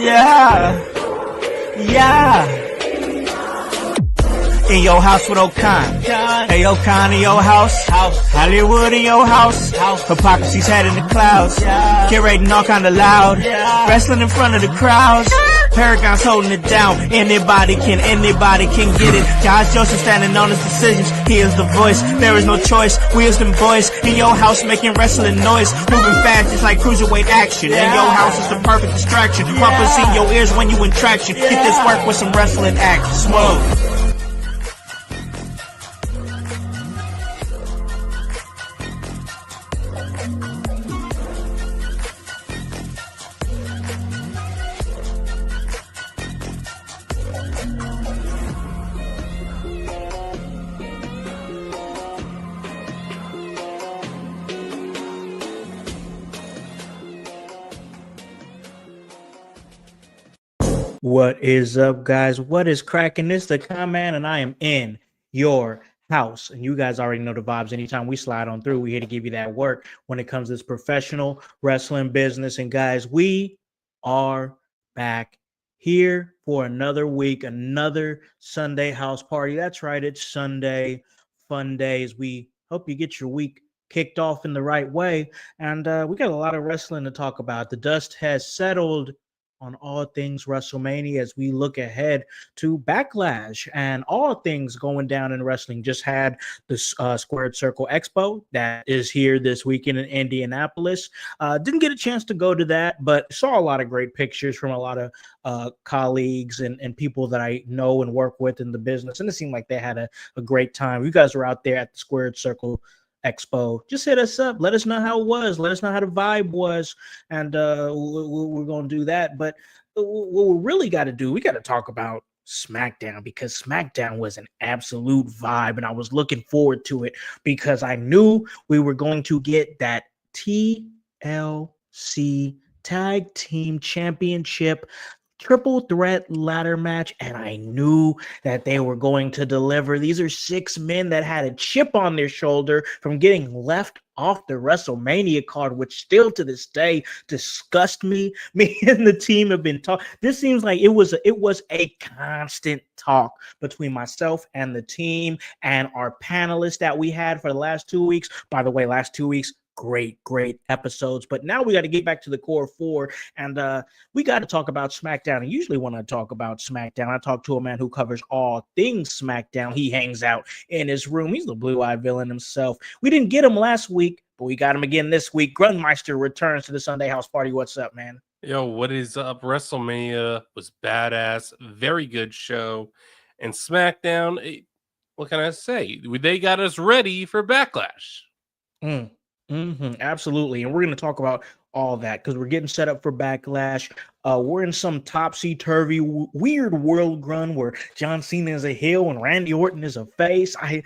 Yeah. Yeah. In your house with O'Con. Hey, O'Con in your house. Hollywood in your house. Hypocrisy's head in the clouds. Curating all kind of loud. Wrestling in front of the crowds. Paragon's holding it down. Anybody can get it. Josh Joseph standing on his decisions. He is the voice. There is no choice. We as them boys in your house making wrestling noise. Moving fast just like cruiserweight action. In your house is the perfect distraction. Rumpus in your ears when you in traction. Get this work with some wrestling action. Smoke. What is up, guys? What is cracking? This is the Con-Man, and I am in your house. And you guys already know the vibes. Anytime we slide on through, we're here to give you that work when it comes to this professional wrestling business. And guys, we are back here for another week, another Sunday house party. That's right, it's Sunday fun days. We hope you get your week kicked off in the right way. And we got a lot of wrestling to talk about. The dust has settled on all things WrestleMania as we look ahead to Backlash and all things going down in wrestling. Just had the Squared Circle Expo that is here this weekend in Indianapolis. Didn't get a chance to go to that, but saw a lot of great pictures from a lot of colleagues and people that I know and work with in the business. And it seemed like they had a great time. You guys were out there at the Squared Circle Expo. Just hit us up. Let us know how it was. Let us know how the vibe was. And we're going to do that. But what we really got to do, we got to talk about Smackdown, because Smackdown was an absolute vibe. And I was looking forward to it because I knew we were going to get that TLC Tag Team Championship triple threat ladder match, and I knew that they were going to deliver. These are 6 men that had a chip on their shoulder from getting left off the WrestleMania card, which still to this day disgust me. Me and the team have been talking. This seems like it was a constant talk between myself and the team and our panelists that we had for the last 2 weeks. By the way, last 2 weeks, great episodes. But now we got to get back to the core 4, and we got to talk about Smackdown. And usually when I talk about Smackdown, I talk to a man who covers all things Smackdown. He hangs out in his room. He's the blue-eyed villain himself. We didn't get him last week, but we got him again this week. Grunmeister returns to the Sunday House Party. What's up, man? Yo, what is up? WrestleMania was badass. Very good show. And Smackdown, what can I say? They got us ready for Backlash. Absolutely. And we're going to talk about all that because we're getting set up for Backlash. We're in some topsy-turvy weird world, Grun, where John Cena is a heel and Randy Orton is a face. I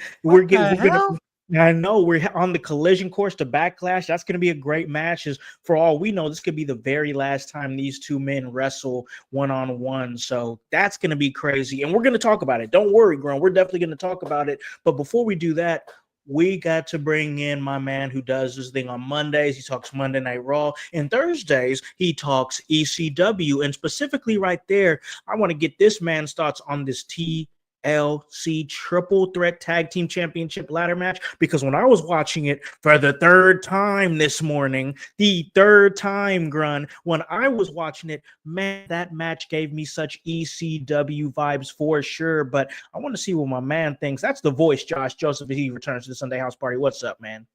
know we're on the collision course to Backlash. That's going to be a great match. For all we know, this could be the very last time these 2 men wrestle one-on-one. So that's going to be crazy. And we're going to talk about it. Don't worry, Grun. We're definitely going to talk about it. But before we do that, we got to bring in my man who does this thing on Mondays. He talks Monday Night Raw. And Thursdays, he talks ECW. And specifically right there, I want to get this man's thoughts on this TLC Triple Threat Tag Team Championship ladder match, because when I was watching it for the 3rd time this morning, the 3rd time, Grun, when I was watching it, man, that match gave me such ECW vibes for sure. But I want to see what my man thinks. That's the voice, Josh Joseph. He returns to the Sunday House Party. What's up, man?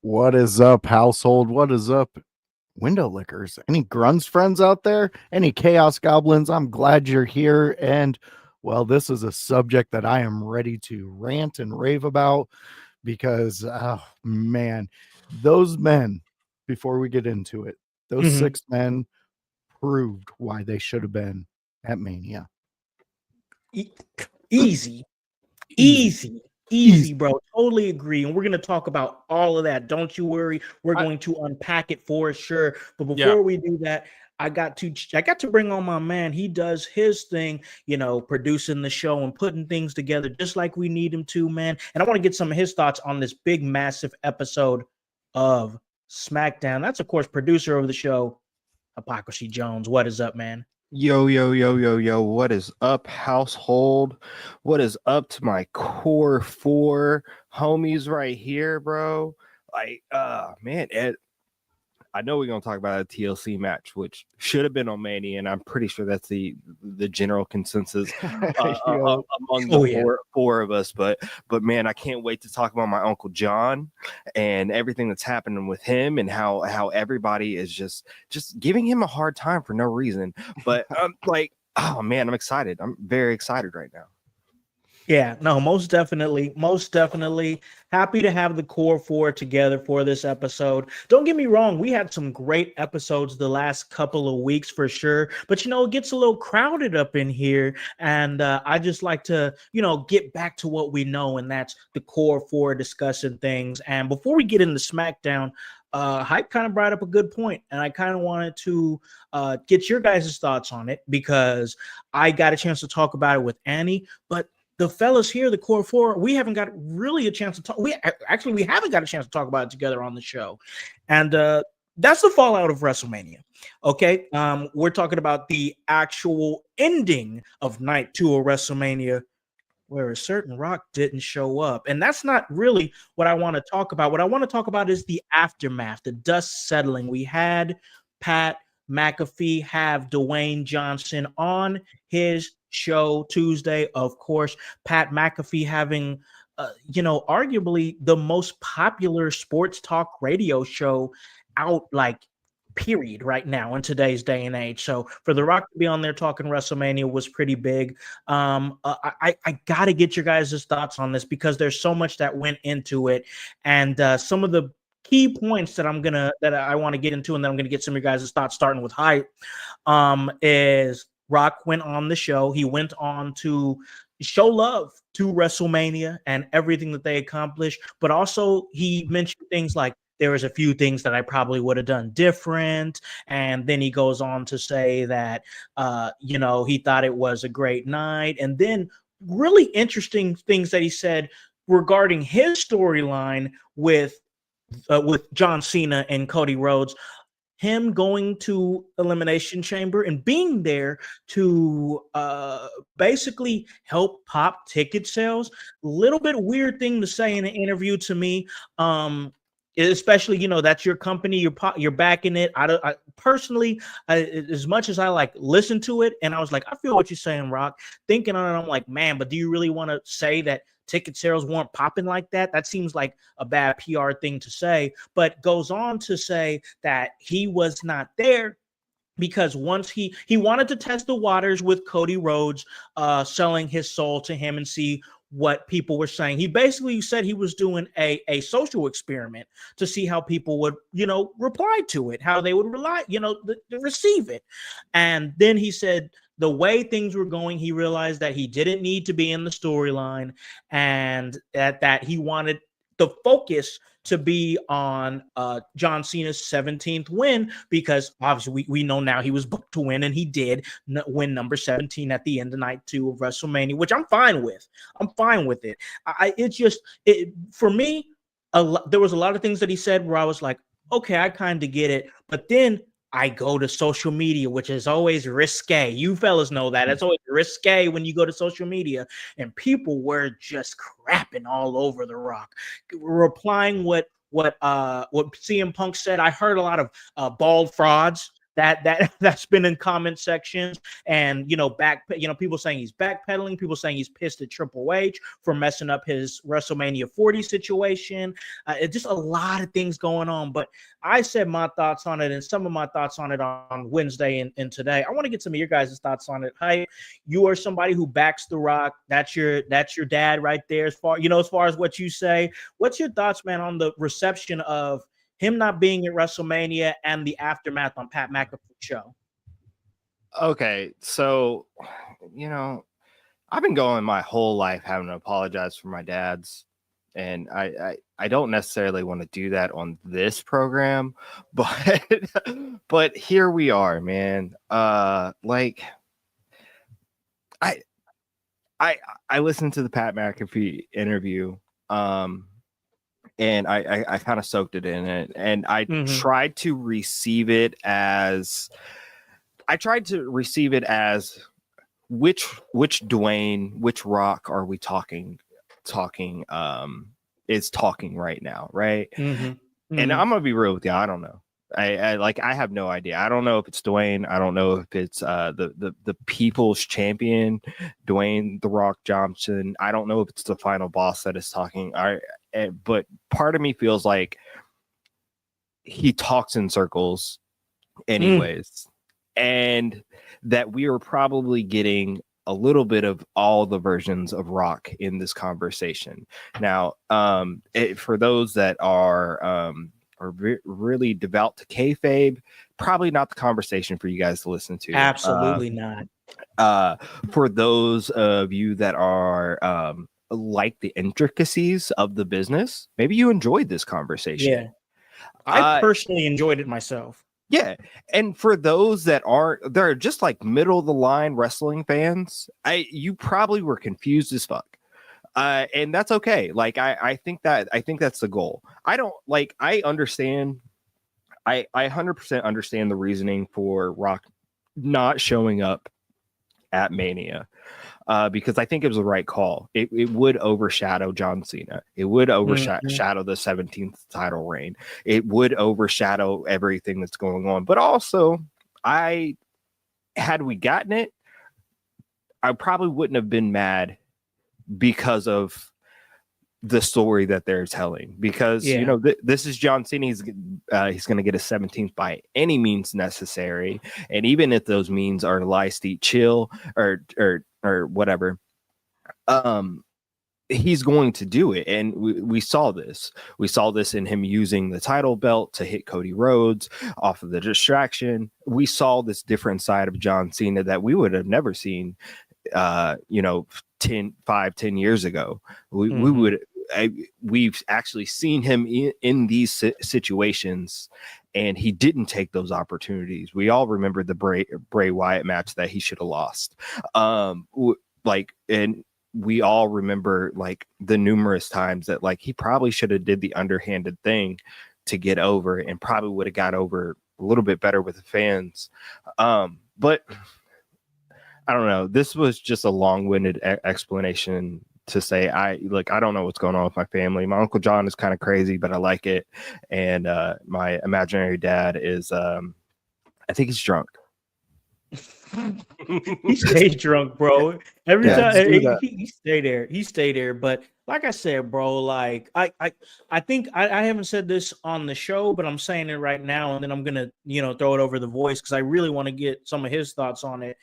What is up, household? What is up, window lickers? Any Grun's friends out there? Any Chaos Goblins? I'm glad you're here. And well, this is a subject that I am ready to rant and rave about because, oh man, those men, before we get into it, those 6 men proved why they should have been at Mania. Easy, bro. Totally agree. And we're going to talk about all of that. Don't you worry. We're going to unpack it for sure. But before we do that, I got to bring on my man. He does his thing, producing the show and putting things together just like we need him to, man. And I want to get some of his thoughts on this big, massive episode of Smackdown. That's, of course, producer of the show, Hypocrisy Jones. What is up, man? Yo, yo, yo, yo, yo, what is up, household? What is up to my core four homies right here, bro? Like, man, Ed, I know we're gonna talk about a TLC match, which should have been on Mania, and I'm pretty sure that's the general consensus Yo, among the Oh, yeah. four of us. But man, I can't wait to talk about my Uncle John and everything that's happening with him, and how everybody is just giving him a hard time for no reason. But like, oh man, I'm excited. I'm very excited right now. Yeah, no, most definitely. Most definitely happy to have the core four together for this episode. Don't get me wrong, we had some great episodes the last couple of weeks for sure, but it gets a little crowded up in here. And I just like to, get back to what we know, and that's the core four discussing things. And before we get into SmackDown, Hype kind of brought up a good point, and I kind of wanted to get your guys' thoughts on it because I got a chance to talk about it with Annie, but the fellas here, the core four, we haven't got really a chance to talk. We haven't got a chance to talk about it together on the show, and that's the fallout of WrestleMania. Okay, we're talking about the actual ending of Night 2 of WrestleMania, where a certain Rock didn't show up, and that's not really what I want to talk about. What I want to talk about is the aftermath, the dust settling. We had Pat McAfee have Dwayne Johnson on his show Tuesday. Of course, Pat McAfee having, arguably the most popular sports talk radio show out, like, period, right now in today's day and age. So for The Rock to be on there talking WrestleMania was pretty big. I got to get your guys' thoughts on this because there's so much that went into it, and some of the key points that I want to get into, and then I'm gonna get some of your guys' thoughts, starting with Hype. Is Rock went on the show. He went on to show love to WrestleMania and everything that they accomplished, but also he mentioned things like, there was a few things that I probably would have done different. And then he goes on to say that, he thought it was a great night. And then really interesting things that he said regarding his storyline with John Cena and Cody Rhodes, him going to Elimination Chamber and being there to basically help pop ticket sales. Little bit weird thing to say in an interview to me. Especially, that's your company, you're backing it. I personally, as much as I like listen to it, and I was like, I feel what you're saying, Rock. Thinking on it, I'm like, man, but do you really want to say that ticket sales weren't popping like that? That seems like a bad PR thing to say, but goes on to say that he was not there because once he wanted to test the waters with Cody Rhodes selling his soul to him and see what people were saying. He basically said he was doing a social experiment to see how people would, reply to it, how they would receive it. And then he said the way things were going, he realized that he didn't need to be in the storyline, and that he wanted the focus to be on John Cena's 17th win, because obviously we know now he was booked to win, and he did win number 17 at the end of night 2 of WrestleMania, which I'm fine with. I'm fine with it. For me, there was a lot of things that he said where I was like, okay, I kind of get it. But then I go to social media, which is always risque. You fellas know that. It's always risque when you go to social media, and people were just crapping all over The Rock, replying what CM Punk said. I heard a lot of bald frauds that's been in comment sections, and people saying he's backpedaling, people saying he's pissed at Triple H for messing up his WrestleMania 40 situation. It's just a lot of things going on, but I said my thoughts on it, and some of my thoughts on it on Wednesday and today. I want to get some of your guys' thoughts on it. Hi, you are somebody who backs The Rock. That's your dad right there. As far as what you say, what's your thoughts, man, on the reception of him not being at WrestleMania and the aftermath on Pat McAfee's show? Okay, so I've been going my whole life having to apologize for my dads, and I don't necessarily want to do that on this program, but but here we are, man. Like I listened to the Pat McAfee interview, and I kind of soaked it in it, and I tried to receive it as I tried to receive it as which Dwayne, which Rock are we talking is talking right now, right? And I'm gonna be real with you, I don't know. I have no idea. I don't know if it's Dwayne. I don't know if it's the people's champion, Dwayne The Rock Johnson. I don't know if it's the final boss that is talking. But part of me feels like he talks in circles anyways, and that we are probably getting a little bit of all the versions of Rock in this conversation. Now, for those that are really devout to kayfabe, probably not the conversation for you guys to listen to. Absolutely not. For those of you that are like the intricacies of the business, maybe you enjoyed this conversation. Yeah, I personally enjoyed it myself. Yeah, and for those that aren't, they're just like middle of the line wrestling fans. You probably were confused as fuck. And that's okay. Like I think that's the goal. I understand. I 100% understand the reasoning for Rock not showing up at Mania, because I think it was the right call. It would overshadow John Cena. It would overshadow the 17th title reign. It would overshadow everything that's going on. But also, had we gotten it, I probably wouldn't have been mad because of the story that they're telling, because this is John Cena. He's going to get a 17th by any means necessary, and even if those means are lie, steep, chill, or whatever, he's going to do it. And we saw this in him using the title belt to hit Cody Rhodes off of the distraction. We saw this different side of John Cena that we would have never seen 10 years ago. We've actually seen him in these situations, and he didn't take those opportunities. We all remember the Bray Wyatt match that he should have lost. And we all remember like the numerous times that like he probably should have did the underhanded thing to get over, and probably would have got over a little bit better with the fans. But I don't know. This was just a long-winded explanation to say I don't know what's going on with my family. My Uncle John is kind of crazy, but I like it. And my imaginary dad is I think he's drunk. He stays drunk, bro. Every time he stay there. He stay there. But like I said, bro, like I think I haven't said this on the show, but I'm saying it right now, and then I'm gonna throw it over the voice because I really want to get some of his thoughts on it.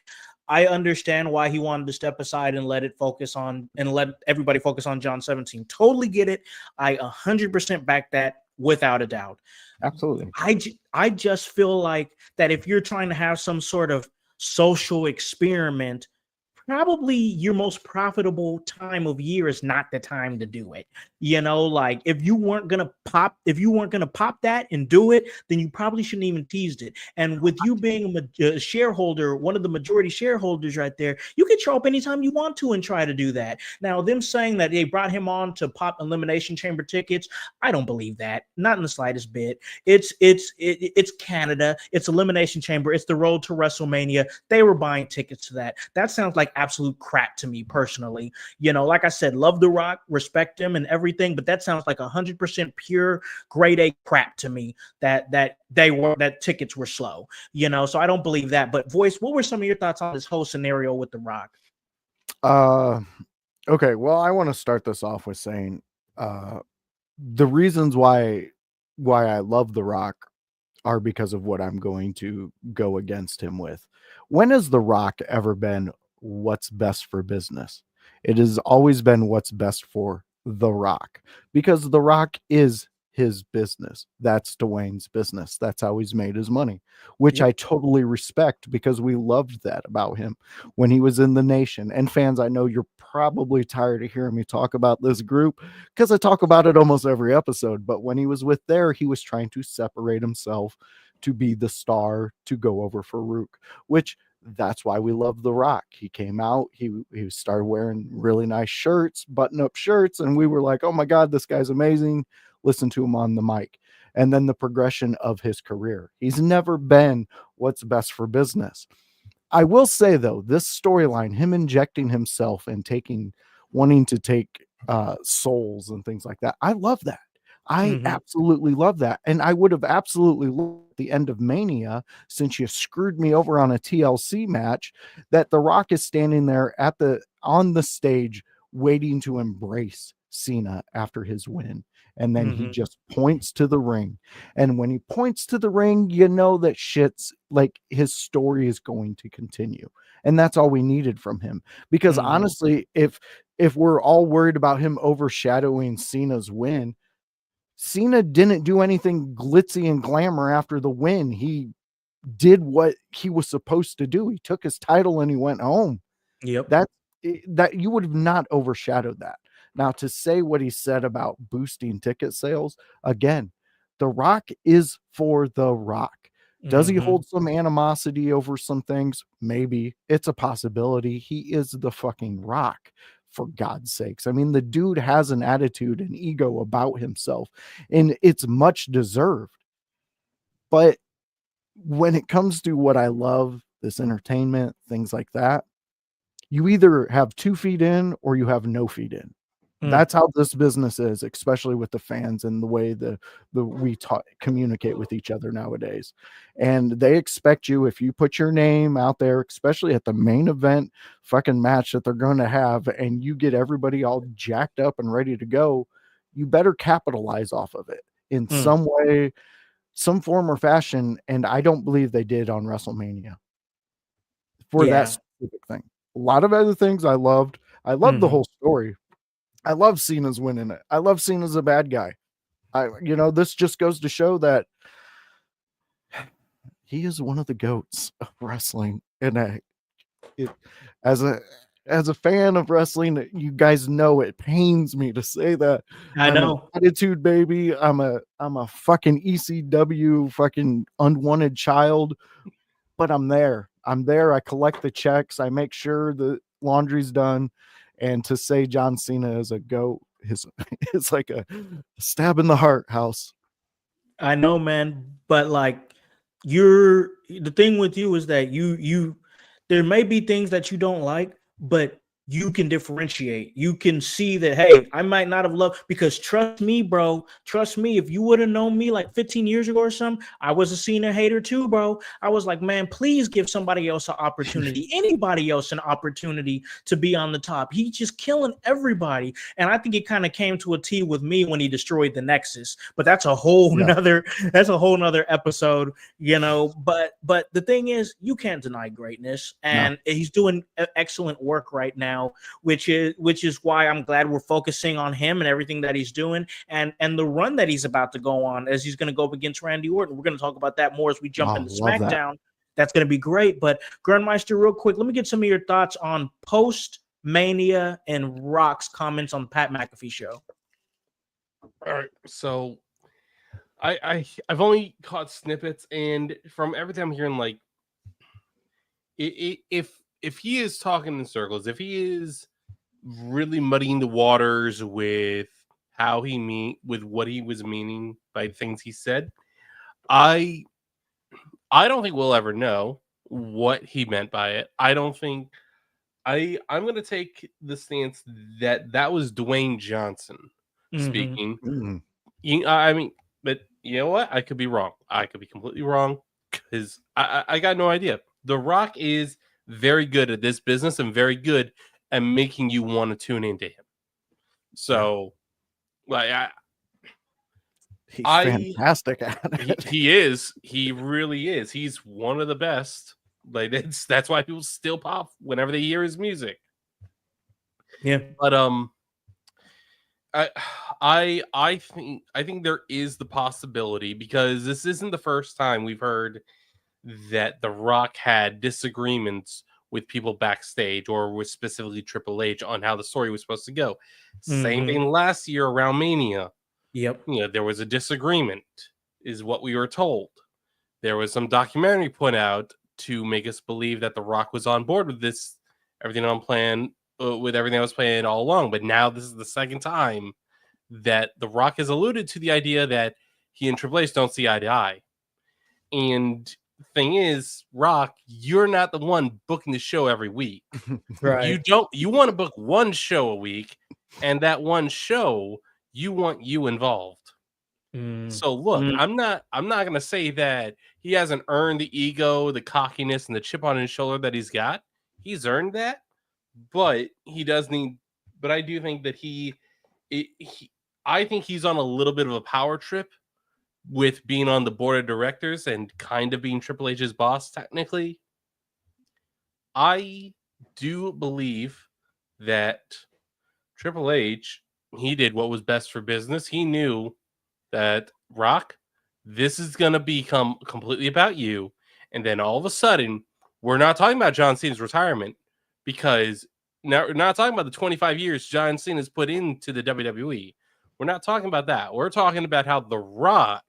I understand why he wanted to step aside and let everybody focus on John 17. Totally get it. I 100% back that without a doubt. Absolutely. I just feel like that if you're trying to have some sort of social experiment, probably your most profitable time of year is not the time to do it. Like if you weren't gonna pop that and do it, then you probably shouldn't even teased it. And with you being a shareholder, one of the majority shareholders right there, you can show up anytime you want to and try to do that. Now, them saying that they brought him on to pop Elimination Chamber tickets, I don't believe that, not in the slightest bit. It's Canada, it's Elimination Chamber, it's the road to WrestleMania. They were buying tickets to that. That sounds like absolute crap to me personally. Like I said, love The Rock, respect him and everything, but that sounds like 100% pure grade A crap to me that tickets were slow. So I don't believe that. But Voice, what were some of your thoughts on this whole scenario with The Rock? Okay, well, I want to start this off with saying the reasons why I love The Rock are because of what I'm going to go against him with. When has The Rock ever been what's best for business? It has always been what's best for The Rock, because The Rock is his business. That's Dwayne's business. That's how he's made his money, which I totally respect, because we loved that about him when he was in the Nation. And fans, I know you're probably tired of hearing me talk about this group because I talk about it almost every episode. But when he was with there, he was trying to separate himself to be the star, to go over Farouk, which that's why we love The Rock. He came out, he started wearing really nice shirts, button-up shirts, and we were like, oh my God, this guy's amazing. Listen to him on the mic. and then the progression of his career. He's never been what's best for business. I will say though, this storyline, him injecting himself and wanting to take souls and things like that, I love that. I absolutely love that. And I would have absolutely loved the end of Mania, since you screwed me over on a TLC match, that The Rock is standing there on the stage waiting to embrace Cena after his win. And then he just points to the ring. And when he points to the ring, you know that shit's like his story is going to continue. And that's all we needed from him. Because honestly, if we're all worried about him overshadowing Cena's win, Cena didn't do anything glitzy and glamour after the win. He did what he was supposed to do. He took his title and he went home. Yep. That you would have not overshadowed that. Now, to say what he said about boosting ticket sales, again, The Rock is for The Rock. Does he hold some animosity over some things? Maybe. It's a possibility. He is the fucking Rock, for God's sakes. I mean, the dude has an attitude and ego about himself, and it's much deserved. But when it comes to what I love, this entertainment, things like that, you either have 2 feet in or you have no feet in. That's how this business is, especially with the fans and the way we communicate with each other nowadays. And they expect you, if you put your name out there, especially at the main event fucking match that they're going to have, and you get everybody all jacked up and ready to go, you better capitalize off of it in some way, some form or fashion. And I don't believe they did on WrestleMania for that specific thing. A lot of other things I loved. I loved the whole story. I love Cena's winning it. I love Cena's a bad guy. This just goes to show that he is one of the GOATs of wrestling. And as a fan of wrestling, you guys know it pains me to say that. I know. I'm an attitude baby. I'm a fucking ECW fucking unwanted child, but I'm there. I collect the checks. I make sure the laundry's done. And to say John Cena is a GOAT is like a stab in the heart, Howse. I know, man, but like the thing with you is that you there may be things that you don't like, but you can differentiate. You can see that, hey, I might not have loved, because trust me, bro, if you would have known me like 15 years ago or something, I was a Cena hater too, bro. I was like, man, please give somebody else an opportunity, anybody else an opportunity to be on the top. He's just killing everybody. And I think it kind of came to a T with me when he destroyed the Nexus, but that's a whole nother episode, but the thing is, you can't deny greatness, and he's doing excellent work right now, which is why I'm glad we're focusing on him and everything that he's doing, and the run that he's about to go on, as he's going to go up against Randy Orton. We're going to talk about that more as we jump into Smackdown. That's going to be great. But Grandmeister, real quick, let me get some of your thoughts on post-Mania and Rock's comments on the Pat McAfee show. All right, so I've only caught snippets, and from everything I'm hearing, like if he is talking in circles, if he is really muddying the waters with how with what he was meaning by things he said, I don't think we'll ever know what he meant by it. I don't think I'm going to take the stance that was Dwayne Johnson speaking. But you know what? I could be wrong. I could be completely wrong, because I got no idea. The Rock is very good at this business and very good at making you want to tune into him. So, like, he's fantastic at it. He is. He really is. He's one of the best. Like, that's why people still pop whenever they hear his music. Yeah, but I think there is the possibility, because this isn't the first time we've heard that The Rock had disagreements with people backstage, or with specifically Triple H, on how the story was supposed to go. Same thing last year around Mania. Yep. There was a disagreement, is what we were told. There was some documentary put out to make us believe that The Rock was on board with this, everything on plan, with everything I was playing all along. But now this is the second time that The Rock has alluded to the idea that, he and Triple H don't see eye to eye. And thing is, Rock, you're not the one booking the show every week. Right. You want to book one show a week, and that one show you want you involved. So look, I'm not gonna say that he hasn't earned the ego, the cockiness, and the chip on his shoulder that he's got. He's earned that, but he does need. But I do think that I think he's on a little bit of a power trip with being on the board of directors and kind of being Triple H's boss technically. I do believe that Triple H, he did what was best for business. He knew that, Rock, this is going to become completely about you. And then all of a sudden, we're not talking about John Cena's retirement, because now we're not talking about the 25 years John Cena's put into the WWE. We're not talking about that. We're talking about how The Rock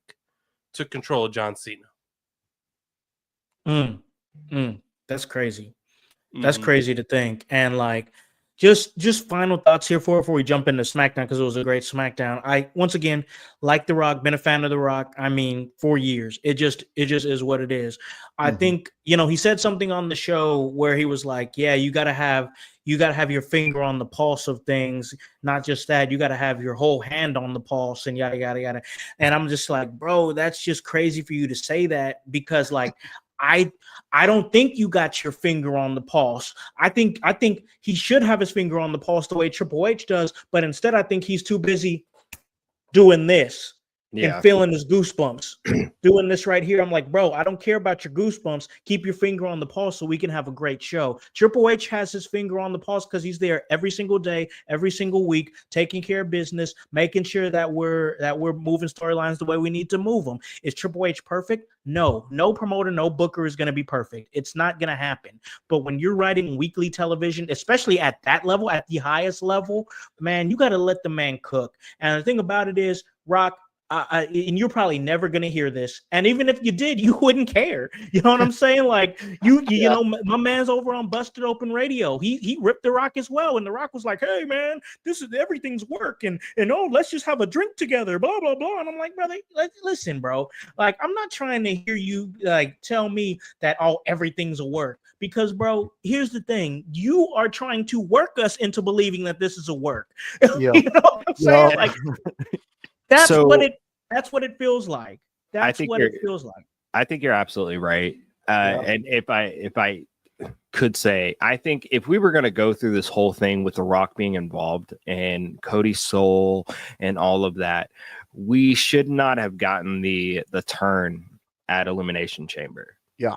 took control of John Cena. That's crazy. That's crazy to think. And like, just final thoughts here before we jump into SmackDown, because it was a great SmackDown. I once again like The Rock, been a fan of The Rock. I mean, for years. It just is what it is. I think, he said something on the show where he was like, yeah, you gotta have your finger on the pulse of things. Not just that, you gotta have your whole hand on the pulse and yada yada yada. And I'm just like, bro, that's just crazy for you to say that, because like I don't think you got your finger on the pulse. I think he should have his finger on the pulse the way Triple H does, but instead I think he's too busy doing this and feeling his goosebumps. Doing this right here. I'm like, bro, I don't care about your goosebumps. Keep your finger on the pulse so we can have a great show. Triple H has his finger on the pulse because he's there every single day, every single week, taking care of business, making sure that we're moving storylines the way we need to move them. Is Triple H perfect? No promoter, no booker is going to be perfect. It's not going to happen. But when you're writing weekly television, especially at that level, at the highest level, man, you got to let the man cook. And the thing about it is, Rock, and you're probably never going to hear this. And even if you did, you wouldn't care. You know what I'm saying? Like you know, my man's over on Busted Open Radio. He ripped The Rock as well. And The Rock was like, hey man, this is everything's work. And oh, let's just have a drink together, blah, blah, blah. And I'm like, brother, listen, bro, like, I'm not trying to hear you like tell me that, oh, everything's a work. Because, bro, here's the thing. You are trying to work us into believing that this is a work. You know what I'm saying? Like, that's what it feels like. That's what it feels like. I think you're absolutely right. And if I could say, I think if we were going to go through this whole thing with The Rock being involved and Cody's soul and all of that, we should not have gotten the turn at Elimination Chamber. Yeah.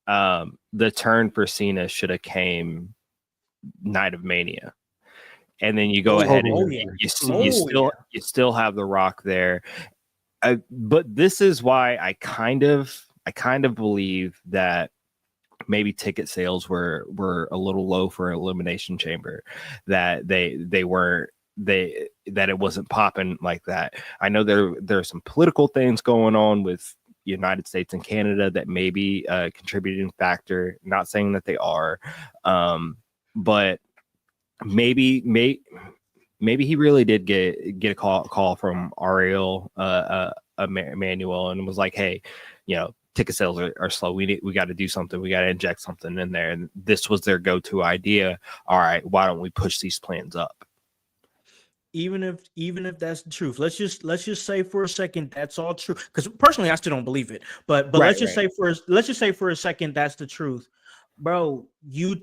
The turn for Cena should have came Night of Mania. And then you go ahead and you still have The Rock there. But this is why I kind of believe that maybe ticket sales were a little low for Elimination Chamber, that that it wasn't popping like that. I know there's some political things going on with United States and Canada that may be a contributing factor. Not saying that they are, but maybe he really did get a call from Ariel Emanuel and was like, hey, ticket sales are slow. We got to do something. We got to inject something in there. And this was their go-to idea. All right, why don't we push these plans up? Even if that's the truth, let's just say for a second that's all true. Because personally, I still don't believe it. But let's just say for a second that's the truth, bro. You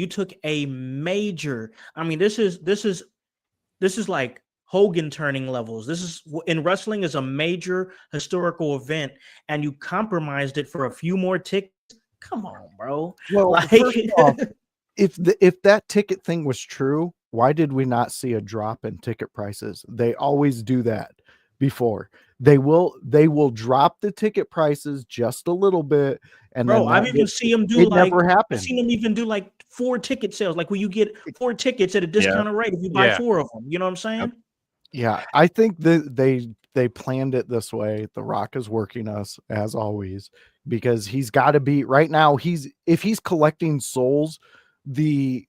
took a major. I mean, this is like Hogan turning levels. This is in wrestling is a major historical event, and you compromised it for a few more tickets. Come on, bro. Well, like, first off, if that ticket thing was true, why did we not see a drop in ticket prices? They always do that before. They will drop the ticket prices just a little bit. And bro, I've even seen them do like never happened. I've seen them even do like 4 ticket sales, like where you get 4 tickets at a discounted rate if you buy 4 of them. You know what I'm saying? Yeah, I think that they planned it this way. The Rock is working us as always, because he's got to be right now. If he's collecting souls, the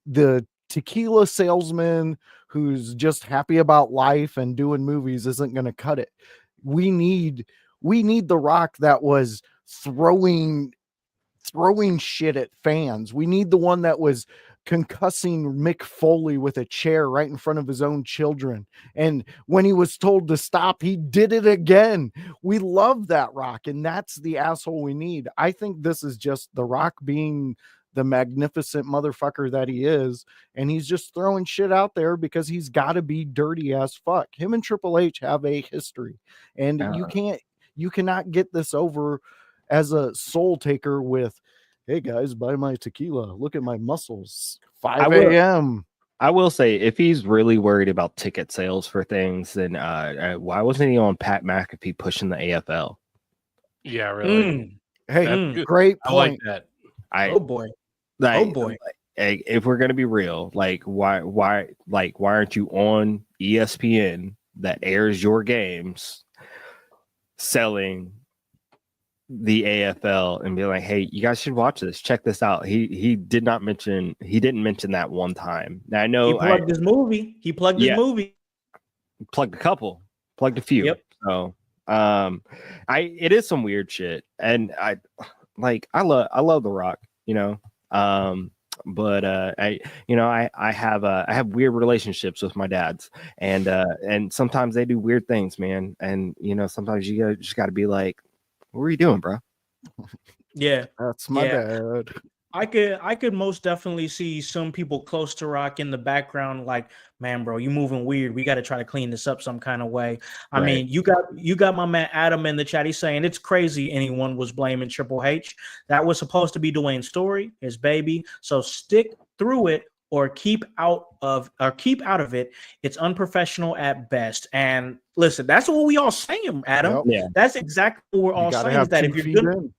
tequila salesman who's just happy about life and doing movies isn't going to cut it. We need the Rock that was throwing shit at fans. We need the one that was concussing Mick Foley with a chair right in front of his own children. And when he was told to stop, he did it again. We love that Rock, and that's the asshole we need. I think this is just the Rock being the magnificent motherfucker that he is, and he's just throwing shit out there because he's got to be dirty as fuck. Him and Triple H have a history, and you cannot get this over as a soul taker with, hey guys, buy my tequila, look at my muscles, 5 a.m. I will say, if he's really worried about ticket sales for things, then why wasn't he on Pat McAfee pushing the AFL? Yeah, really. Hey, great point. I like that. Oh boy. If we're gonna be real, like why aren't you on ESPN that airs your games selling the AFL and be like, hey, you guys should watch this, check this out? He didn't mention that one time. Now I know he plugged his movie. He plugged his movie. Plugged a few. Yep. So it is some weird shit, and I love The Rock, you know. But I have weird relationships with my dads, and sometimes they do weird things, man. And you know, sometimes you just got to be like, what are you doing, bro? Yeah, that's my dad. I could most definitely see some people close to Rock in the background, like, man, bro, you moving weird. We got to try to clean this up some kind of way. I mean, you got my man Adam in the chat. He's saying it's crazy anyone was blaming Triple H. That was supposed to be Dwayne's story, his baby. So stick through it or keep out of it. It's unprofessional at best. And listen, that's what we all saying, Adam. Yep. Yeah. That's exactly what we're all saying, is that if you're good.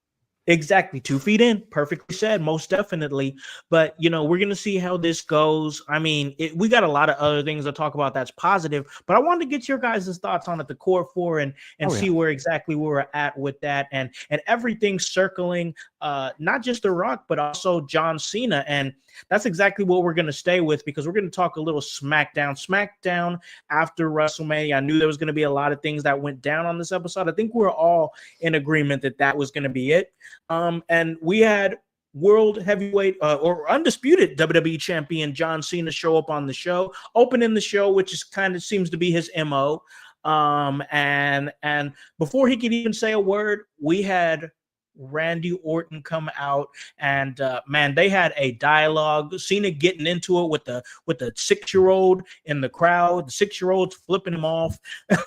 Exactly. 2 feet in. Perfectly said. Most definitely. But, you know, we're going to see how this goes. I mean, we got a lot of other things to talk about that's positive, but I wanted to get your guys' thoughts on it, the core four, and see where exactly we're at with that, and everything circling not just The Rock, but also John Cena. And that's exactly what we're going to stay with, because we're going to talk a little Smackdown after WrestleMania. I knew there was going to be a lot of things that went down on this episode. I think we're all in agreement that was going to be it. And we had world heavyweight or undisputed WWE champion John Cena show up on the show, opening the show, which is kind of seems to be his MO. And before he could even say a word, we had Randy Orton come out, and man, they had a dialogue. Cena getting into it with the 6-year-old in the crowd. The 6-year-old's flipping him off.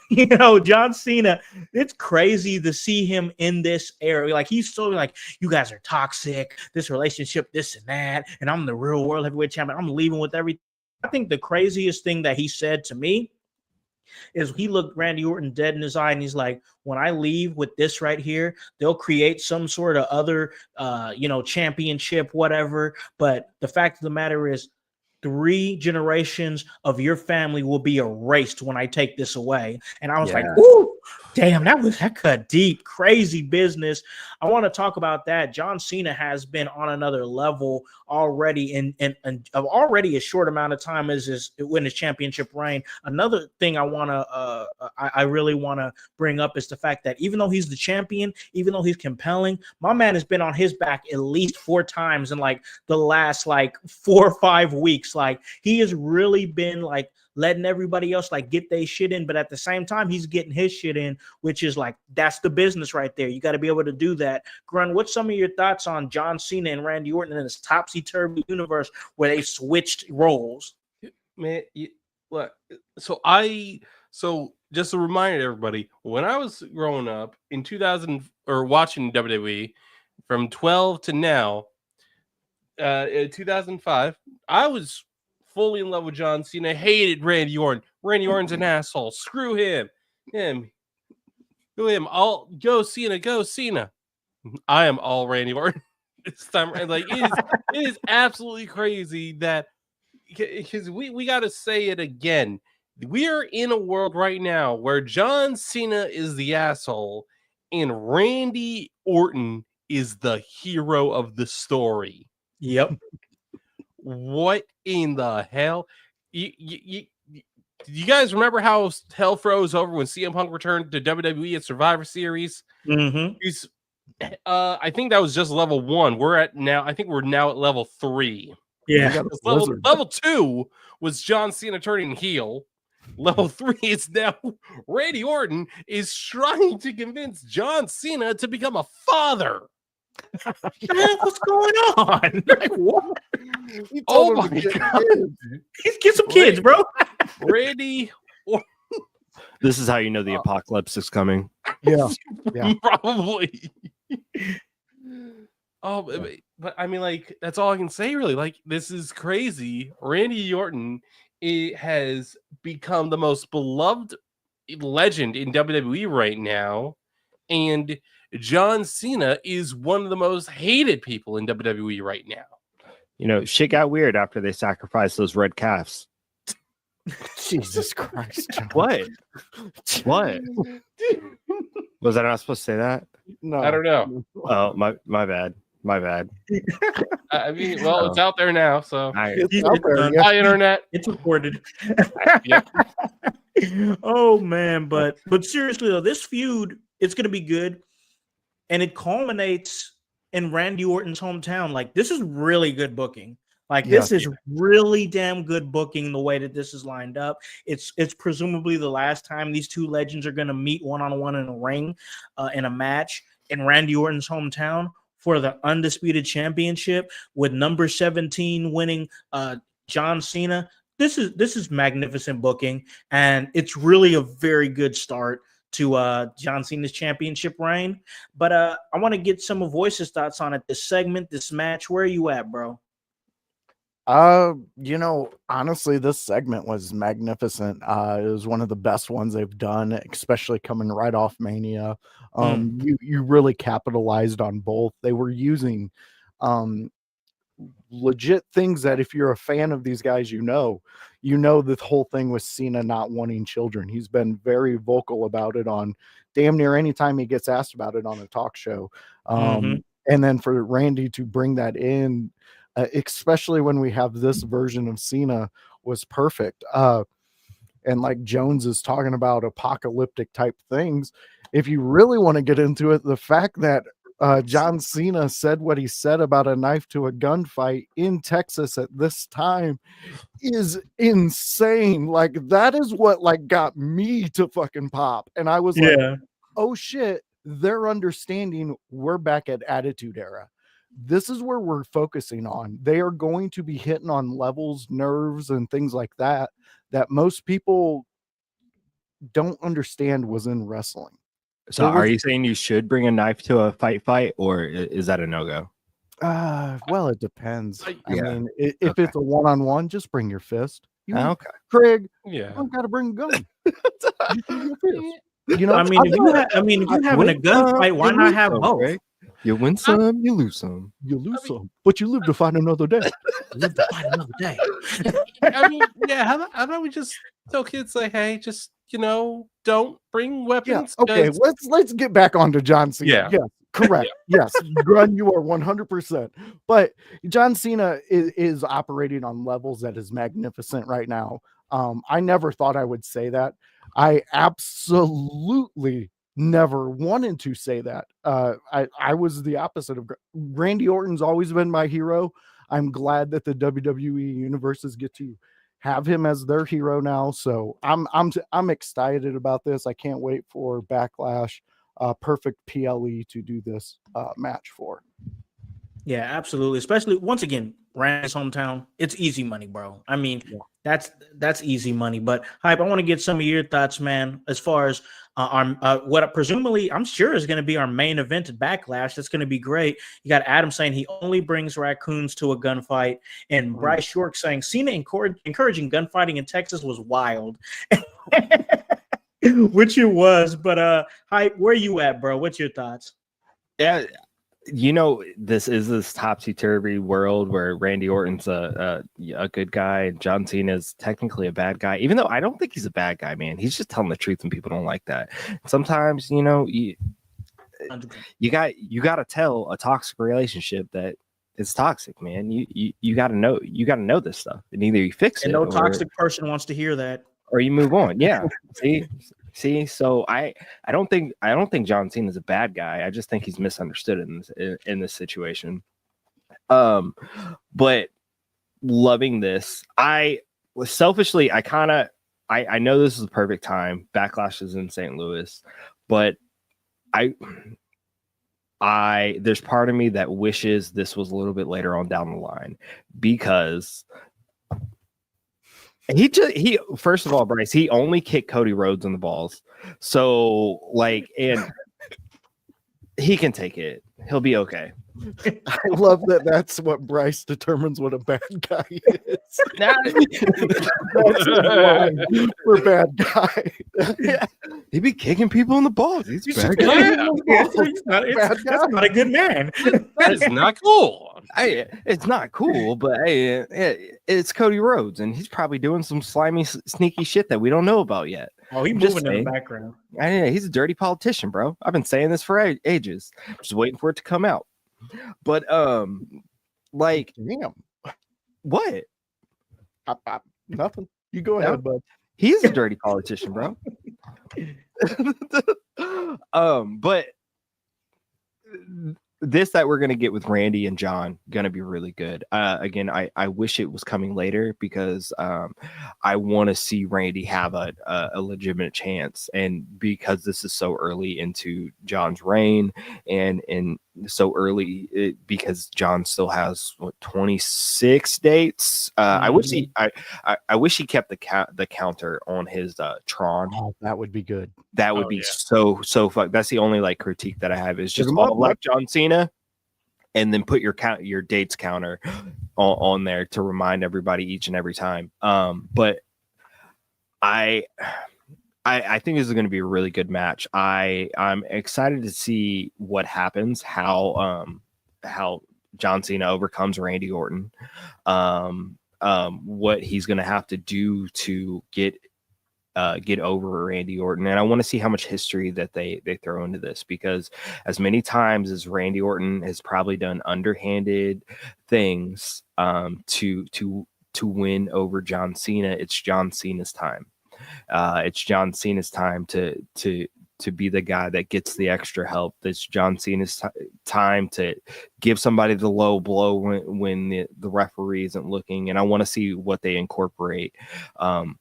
You know, John Cena, it's crazy to see him in this area. Like, he's so like, you guys are toxic, this relationship, this and that, and I'm the real world heavyweight champion. I'm leaving with everything. I think the craziest thing that he said to me is he looked Randy Orton dead in his eye, and he's like, when I leave with this right here, they'll create some sort of other championship, whatever. But the fact of the matter is, 3 generations of your family will be erased when I take this away. And I was like, ooh, damn, that cut deep. Crazy business. I want to talk about that. John Cena has been on another level already in already a short amount of time as his championship reign. Another thing I really want to bring up is the fact that even though he's the champion, even though he's compelling, my man has been on his back at least 4 times in like the last 4 or 5 weeks. Like, he has really been like letting everybody else like get their shit in, but at the same time he's getting his shit in, which is like, that's the business right there. You got to be able to do that. Grun, what's some of your thoughts on John Cena and Randy Orton in this topsy-turvy universe where they switched roles? Man, so just a reminder to everybody, when I was growing up in 2000 or watching WWE from 12 to now, in 2005, I was fully in love with John Cena. Hated Randy Orton. Randy Orton's an asshole. Screw him. All go Cena. Go Cena. I am all Randy Orton this time. Like, it is absolutely crazy that, because we got to say it again. We are in a world right now where John Cena is the asshole and Randy Orton is the hero of the story. Yep. What in the hell? You Did you guys remember how hell froze over when CM Punk returned to WWE at Survivor Series? Mm-hmm. He's, I think that was just level 1. I think we're now at level 3. Yeah. Level 2 was John Cena turning heel. Level 3 is now Randy Orton is trying to convince John Cena to become a father. What's going on? Like, what? Oh my god! Get some kids, bro. Randy. This is how you know the apocalypse is coming. Yeah. Probably. But I mean, like, that's all I can say, really. Like, this is crazy. Randy Orton has become the most beloved legend in WWE right now, and John Cena is one of the most hated people in WWE right now. You know, shit got weird after they sacrificed those red calves. Jesus Christ. John. What? Was I not supposed to say that? No. I don't know. Oh, my bad. My bad. I mean, well, it's out there now, so It's out there, yeah. hi, internet. It's recorded. Yep. Oh man, but seriously though, this feud, it's gonna be good, and it culminates in Randy Orton's hometown. Like, this is really good booking. Like, this is really damn good booking the way that this is lined up. It's presumably the last time these two legends are gonna meet one-on-one in a ring, in a match in Randy Orton's hometown for the undisputed championship, with number 17 winning John Cena. This is magnificent booking, and it's really a very good start to John Cena's championship reign. But I want to get some of Voice's thoughts on it. This segment, this match, where are you at, bro? You know, honestly, this segment was magnificent. It was one of the best ones they've done, especially coming right off Mania. You really capitalized on both. They were using legit things that, if you're a fan of these guys, you know the whole thing with Cena not wanting children. He's been very vocal about it on damn near any time he gets asked about it on a talk show. And then for Randy to bring that in, especially when we have this version of Cena, was perfect. And like Jones is talking about apocalyptic type things. If you really want to get into it, the fact that John Cena said what he said about a knife to a gunfight in Texas at this time is insane. Like, that is what like got me to fucking pop. And I was like, oh shit, they're understanding we're back at Attitude Era. This is where we're focusing on. They are going to be hitting on levels, nerves, and things like that most people don't understand was in wrestling. So are you saying you should bring a knife to a fight, or is that a no-go? Well, it depends. I mean, if it's a one-on-one, just bring your fist. Okay. Craig, Yeah. you don't got to bring a gun. You know, I mean, if you're having a gunfight, why not have both? Craig? You win some, you lose some. You lose some, but you live to fight another day. Live to fight another day. I mean, yeah. How about we just tell kids, like, hey, just, you know, don't bring weapons. Yeah. Okay. Let's get back onto John Cena. Yeah. Yes, correct. Yes, Grun, you are 100%. But John Cena is operating on levels that is magnificent right now. I never thought I would say that. I absolutely never wanted to say that. I was the opposite of Randy Orton's always been my hero. I'm glad that the WWE universes get to have him as their hero now. So I'm excited about this. I can't wait for Backlash, perfect PLE to do this match for. Yeah, absolutely. Especially once again, Randy's hometown. It's easy money, bro. I mean, that's easy money. But Hype, I want to get some of your thoughts, man, as far as our what presumably I'm sure is going to be our main event at Backlash. That's going to be great. You got Adam saying he only brings raccoons to a gunfight, and Bryce York saying Cena encouraging gunfighting in Texas was wild, which it was. But Hype, where you at, bro? What's your thoughts? Yeah. You know, this is this topsy-turvy world where Randy Orton's a good guy and John Cena is technically a bad guy, even though I don't think he's a bad guy, man. He's just telling the truth and people don't like that. Sometimes, you know, you got to tell a toxic relationship that it's toxic, man. You got to know this stuff, and either you fix it. And no toxic person wants to hear that. or you move on. Yeah. See. So I don't think John Cena is a bad guy. I just think he's misunderstood in this situation. But loving this, I know this is the perfect time. Backlash is in St. Louis, but there's part of me that wishes this was a little bit later on down the line, because he first of all, Bryce, he only kicked Cody Rhodes in the balls. So and he can take it. He'll be okay. I love that. That's what Bryce determines what a bad guy is. That's his line for bad guy. He'd be kicking people in the balls. He's That's Bad not a good man. That is not cool. It's not cool, but it's Cody Rhodes, and he's probably doing some slimy, sneaky shit that we don't know about yet. Oh, he's moving in the background. He's a dirty politician, bro. I've been saying this for ages. Just waiting for it to come out. But Damn. what? Nothing. You go ahead, bud. He's a dirty politician, bro. But this that we're gonna get with Randy and John gonna be really good. Again, I wish it was coming later, because I want to see Randy have a legitimate chance, and because this is so early into John's reign, and so early because John still has 26 dates. I wish he kept the counter on his Tron. Oh, that would be good. That would be so fun. That's the only critique that I have, is just all like John Cena, and then put your dates counter on there to remind everybody each and every time. But I think this is going to be a really good match. I'm excited to see what happens, how John Cena overcomes Randy Orton, what he's going to have to do to get over Randy Orton. And I want to see how much history that they throw into this, because as many times as Randy Orton has probably done underhanded things to win over John Cena, it's John Cena's time. It's John Cena's time to be the guy that gets the extra help. It's John Cena's time to give somebody the low blow when the referee isn't looking. And I want to see what they incorporate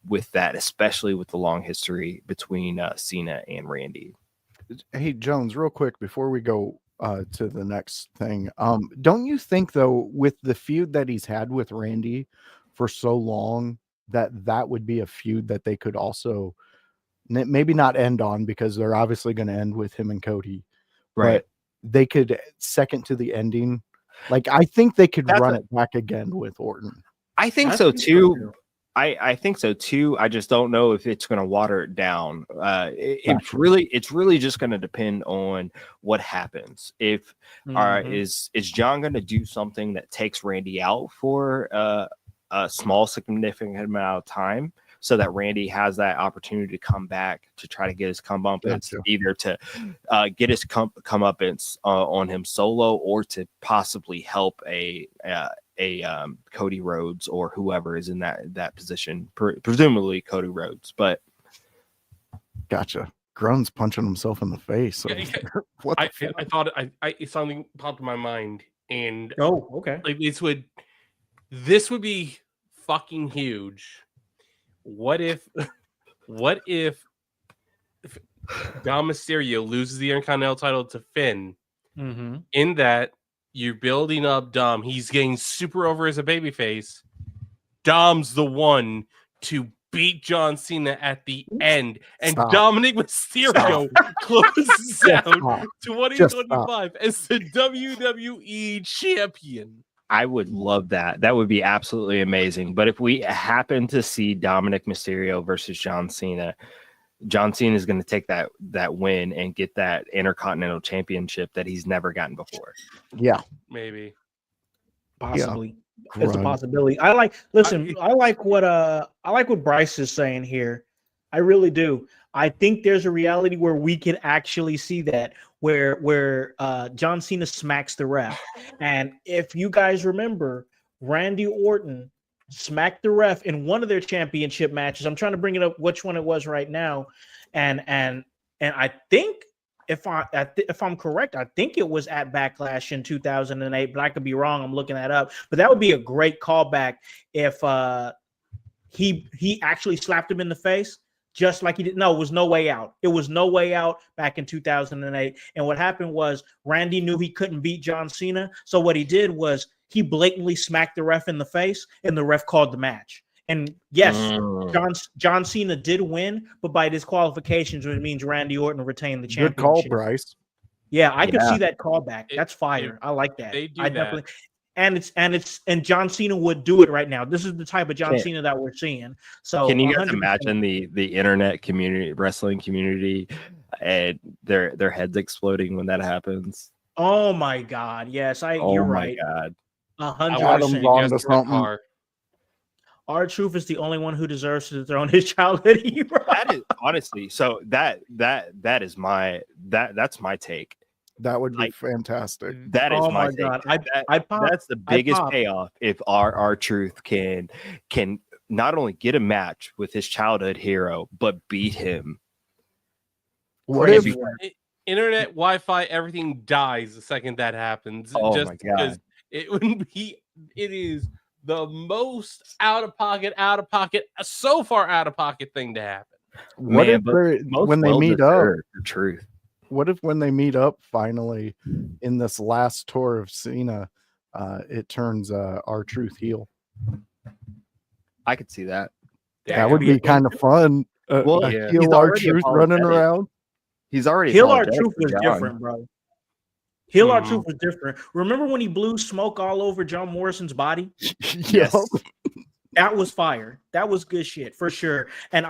with that, especially with the long history between Cena and Randy. Hey, Jones, real quick before we go to the next thing, don't you think, though, with the feud that he's had with Randy for so long, that would be a feud that they could also maybe not end on, because they're obviously going to end with him and Cody, right? But they could, second to the ending, I think they could run it back again with Orton. I think so too. I think so too. I just don't know if it's going to water it down. It's really just going to depend on what happens. If is John going to do something that takes Randy out for a small significant amount of time, so that Randy has that opportunity to come back to try to get his comeuppance, either to get his comeuppance on him solo, or to possibly help a Cody Rhodes or whoever is in that position, presumably Cody Rhodes. But gotcha. Grun's punching himself in the face. What I thought something popped in my mind, and okay, this would be fucking huge. What if Dom Mysterio loses the Intercontinental title to Finn? Mm-hmm. In that you're building up Dom, he's getting super over as a babyface. Dom's the one to beat John Cena at the end, and Dominic Mysterio closes out 2025 as the WWE champion. I would love that. That would be absolutely amazing. But if we happen to see Dominic Mysterio versus John Cena is going to take that win and get that Intercontinental Championship that he's never gotten before. Yeah, maybe, possibly. Yeah. It's a possibility. I like what Bryce is saying here. I really do. I think there's a reality where we can actually see that, where John Cena smacks the ref. And if you guys remember, Randy Orton smacked the ref in one of their championship matches. I'm trying to bring it up which one it was right now, and I think if I'm correct, I think it was at Backlash in 2008, but I could be wrong. I'm looking that up, but that would be a great callback if he actually slapped him in the face. Just like he did. No, it was No Way Out. It was No Way Out back in 2008. And what happened was Randy knew he couldn't beat John Cena. So what he did was he blatantly smacked the ref in the face, and the ref called the match. And yes, John Cena did win, but by disqualifications, which means Randy Orton retained the championship. Good call, Bryce. Yeah, I could see that callback. That's fire. I like that. They do I that. definitely. And John Cena would do it right now. This is the type of John Cena that we're seeing. So can you guys 100%. imagine the internet community, wrestling community, and their heads exploding when that happens? Oh my God! Yes, you're right. God. 100%. R-Truth is the only one who deserves to dethrone his childhood hero. That is honestly so. That's my take. That would be fantastic. That is my God. take. That's the biggest payoff if R-Truth can not only get a match with his childhood hero, but beat him. What if internet, Wi-Fi, everything dies the second that happens? Oh just my God. because it wouldn't be. It is the most out of pocket, so far out of pocket thing to happen. What if when they meet up? The truth. What if when they meet up finally in this last tour of Cena, it turns R-Truth heel? I could see that. That would be kind of fun. Heel R-Truth running around. He's already heel R-Truth was different, bro. Heel R-Truth was different. Remember when he blew smoke all over John Morrison's body? Yes. That was fire. That was good shit for sure. And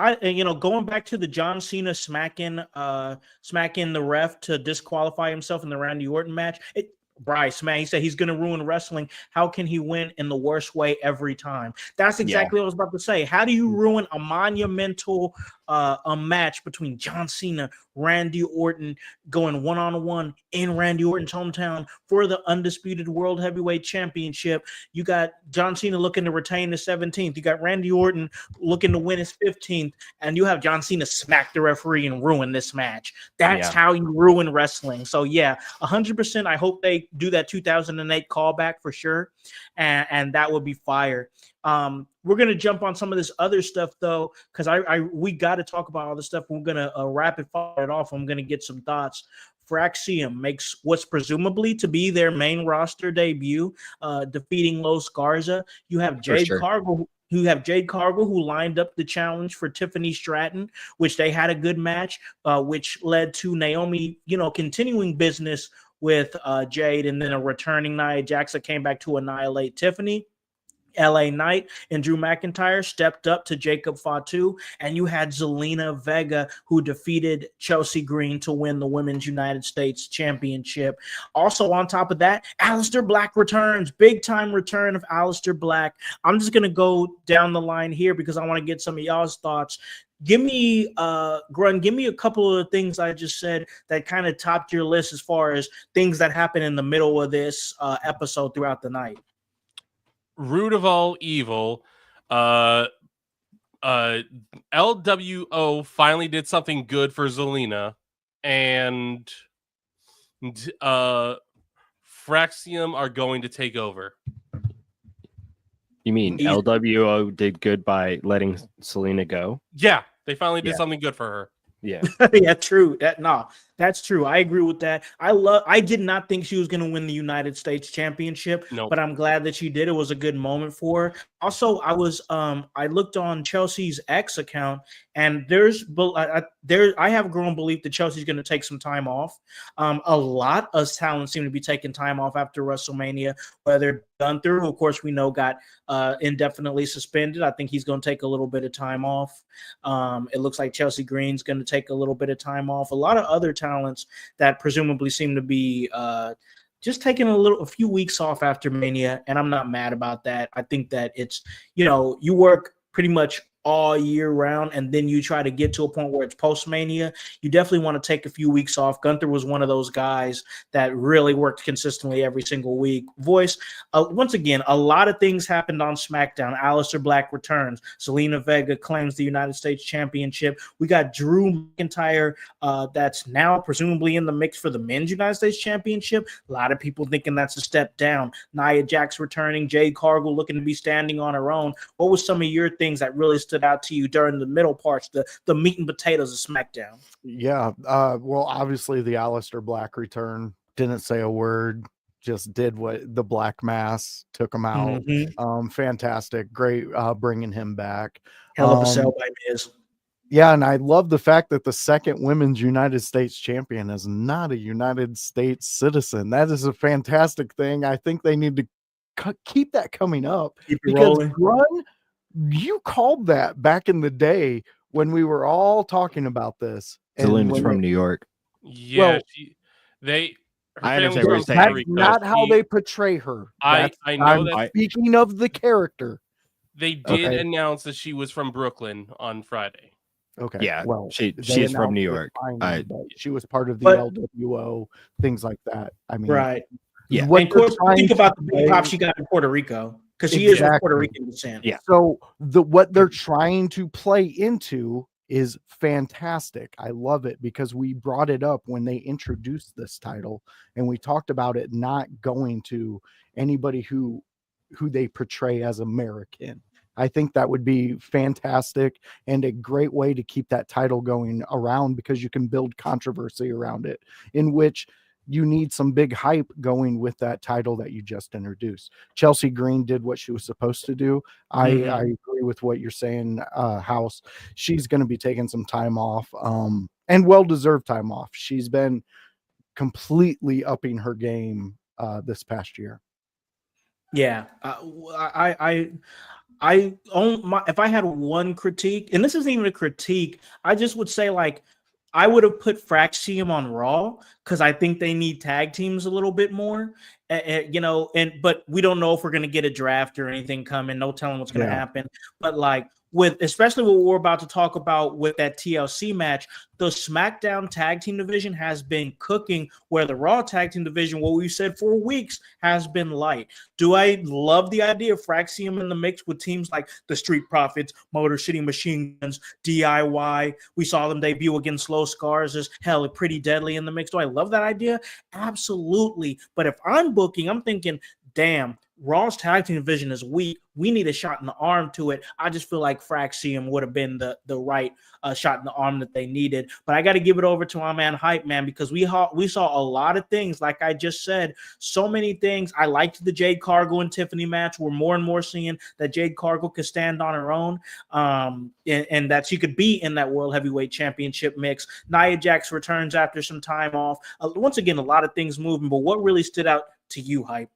going back to the John Cena smacking the ref to disqualify himself in the Randy Orton match. Bryce, man, he said he's going to ruin wrestling. How can he win in the worst way every time? That's exactly what I was about to say. How do you ruin a monumental a match between John Cena, Randy Orton, going one-on-one in Randy Orton's hometown for the undisputed World Heavyweight Championship? You got John Cena looking to retain the 17th. You got Randy Orton looking to win his 15th. And you have John Cena smack the referee and ruin this match. That's how you ruin wrestling. So, 100%. I hope they do that 2008 callback for sure. And that would be fire. We're gonna jump on some of this other stuff though, because we got to talk about all this stuff. We're gonna rapid fire it off. I'm gonna get some thoughts. Fraxium makes what's presumably to be their main roster debut, defeating Los Garza. You have Jade Cargill. Who lined up the challenge for Tiffany Stratton, which they had a good match, which led to Naomi, continuing business with Jade, and then a returning Nia Jax that came back to annihilate Tiffany. LA Knight and Drew McIntyre stepped up to Jacob Fatu, and you had Zelina Vega, who defeated Chelsea Green to win the Women's United States Championship. Also, on top of that, Aleister Black returns. Big time return of Aleister Black. I'm just going to go down the line here because I want to get some of y'all's thoughts. Give me, Grun, give me a couple of things I just said that kind of topped your list as far as things that happened in the middle of this episode throughout the night. Root of all evil, LWO finally did something good for Zelina, and Fraxium are going to take over. You mean LWO did good by letting Zelina go? Yeah, they finally did something good for her. Yeah. Yeah, true. That's true. I agree with that. I did not think she was going to win the United States Championship, but I'm glad that she did. It was a good moment for her. Also, I looked on Chelsea's X account, and I have grown belief that Chelsea's going to take some time off. A lot of talent seem to be taking time off after WrestleMania, whether Gunther, who of course we know got indefinitely suspended. I think he's going to take a little bit of time off. It looks like Chelsea Green's going to take a little bit of time off. A lot of other talents that presumably seem to be just taking a few weeks off after Mania, and I'm not mad about that. I think that it's, you work pretty much all year round, and then you try to get to a point where it's post-Mania, you definitely want to take a few weeks off. Gunther was one of those guys that really worked consistently every single week. Voice, once again, a lot of things happened on SmackDown. Aleister Black returns. Zelina Vega claims the United States Championship. We got Drew McIntyre that's now presumably in the mix for the Men's United States Championship. A lot of people thinking that's a step down. Nia Jax returning. Jade Cargill looking to be standing on her own. What was some of your things that really stood out to you during the middle parts, the meat and potatoes of SmackDown? Yeah. Well, obviously the Aleister Black return, didn't say a word, just did what the Black Mass took him out. Fantastic. Great bringing him back. Hell of a sell by Miz. Yeah, and I love the fact that the second women's United States champion is not a United States citizen. That is a fantastic thing. I think they need to keep that coming up. Keep it because rolling. Grun, you called that back in the day when we were all talking about this. Zelina's from New York. Yeah, Well, I understand what you're saying. That's not how they portray her. I know that. Speaking of the character, They did announce that she was from Brooklyn on Friday. okay. Yeah, Well, she is from New York. But she was part of the LWO, things like that. I mean, Right. Yeah. What And of course, they're trying think to about the big say- pop she got in Puerto Rico, because she is of Puerto Rican descent. Yeah. So what they're trying to play into is fantastic. I love it because we brought it up when they introduced this title, and we talked about it not going to anybody who they portray as American. I think that would be fantastic and a great way to keep that title going around, because you can build controversy around it, in which you need some big hype going with that title that you just introduced. Chelsea Green did what she was supposed to do. I agree with what you're saying, Howse. She's going to be taking some time off, and well-deserved time off. She's been completely upping her game this past year. Yeah. If I had one critique, and this isn't even a critique, I just would say, like, I would have put Fraxium on Raw because I think they need tag teams a little bit more, but we don't know if we're going to get a draft or anything coming. No telling what's going to happen. But like, especially what we're about to talk about with that TLC match, the SmackDown tag team division has been cooking, where the Raw tag team division, what we've said for weeks, has been light. Do I love the idea of Fraxium in the mix with teams like the Street Profits, Motor City Machine Guns, DIY? We saw them debut against Slow Scars. There's Pretty Deadly in the mix. Do I love that idea? Absolutely. But if I'm booking, I'm thinking, damn, Raw's tag team division is weak. We need a shot in the arm to it. I just feel like Fraxium would have been the right shot in the arm that they needed. But I got to give it over to my man Hype Man, because we saw a lot of things. Like I just said, so many things. I liked the Jade Cargill and Tiffany match. We're more and more seeing that Jade Cargill could stand on her own, and that she could be in that World Heavyweight Championship mix. Nia Jax returns after some time off. Once again, a lot of things moving. But what really stood out to you, Hype?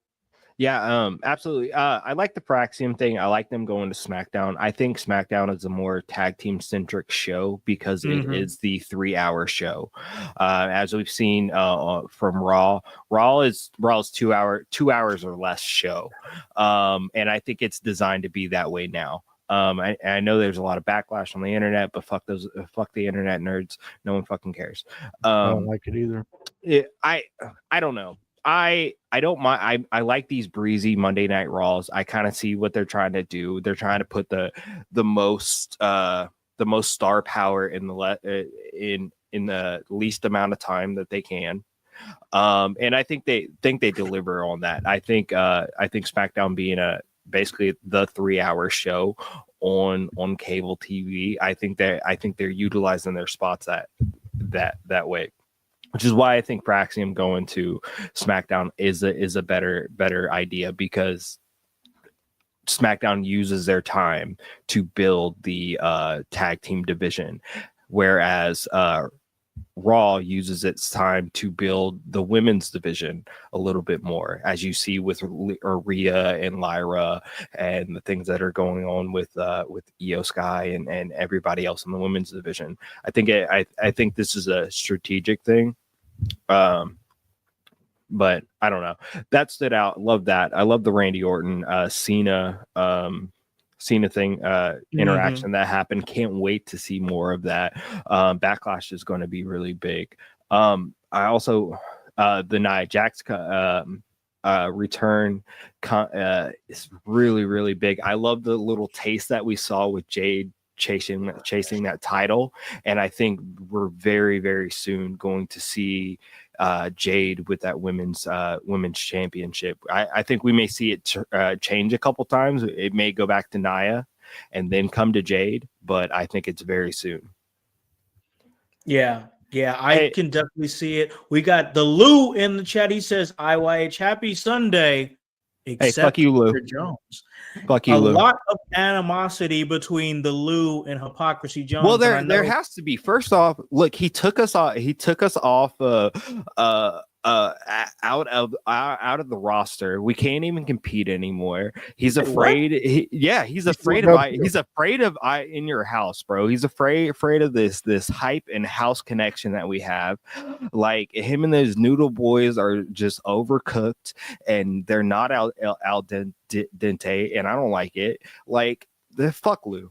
Yeah, absolutely. I like the Praxium thing. I like them going to SmackDown. I think SmackDown is a more tag team centric show because it is the 3-hour show. As we've seen from Raw. Raw is 2 hours or less show. And I think it's designed to be that way now. I know there's a lot of backlash on the internet, but fuck the internet nerds. No one fucking cares. I don't like it either. I don't know. I don't mind. I like these breezy Monday Night Raws. I kind of see what they're trying to do. They're trying to put the most star power in the least amount of time that they can. And I think they deliver on that. I think SmackDown being basically the 3-hour show on cable TV. I think they're utilizing their spots that way. Which is why I think Praxium going to SmackDown is a better idea, because SmackDown uses their time to build the tag team division, whereas Raw uses its time to build the women's division a little bit more, as you see with Rhea and Lyra and the things that are going on with Io Sky and everybody else in the women's division. I think this is a strategic thing. But I don't know. That stood out. Love that. I love the Randy Orton, Cena Cena thing interaction that happened. Can't wait to see more of that. Backlash is going to be really big. I also the Nia Jax return is really, really big. I love the little taste that we saw with Jade chasing that title, and I think we're very, very soon going to see Jade with that women's championship. I think we may see it change a couple times. It may go back to Nia and then come to Jade, but I think it's very soon. Yeah, I can definitely see it. We got the Lou in the chat. He says, "IYH, happy Sunday." Except fuck you, Lou. Jones. Fuck you, a Lou. lot of animosity between the Lou and Hypocrisy Jones. Well, there has to be. First off, look, he took us off. He took us off out of the roster. We can't even compete anymore. He's afraid. He's afraid of in your house, bro. He's afraid of this hype and house connection that we have. Like, him and those noodle boys are just overcooked, and they're not al dente, and I don't like it. Like, the fuck Lou.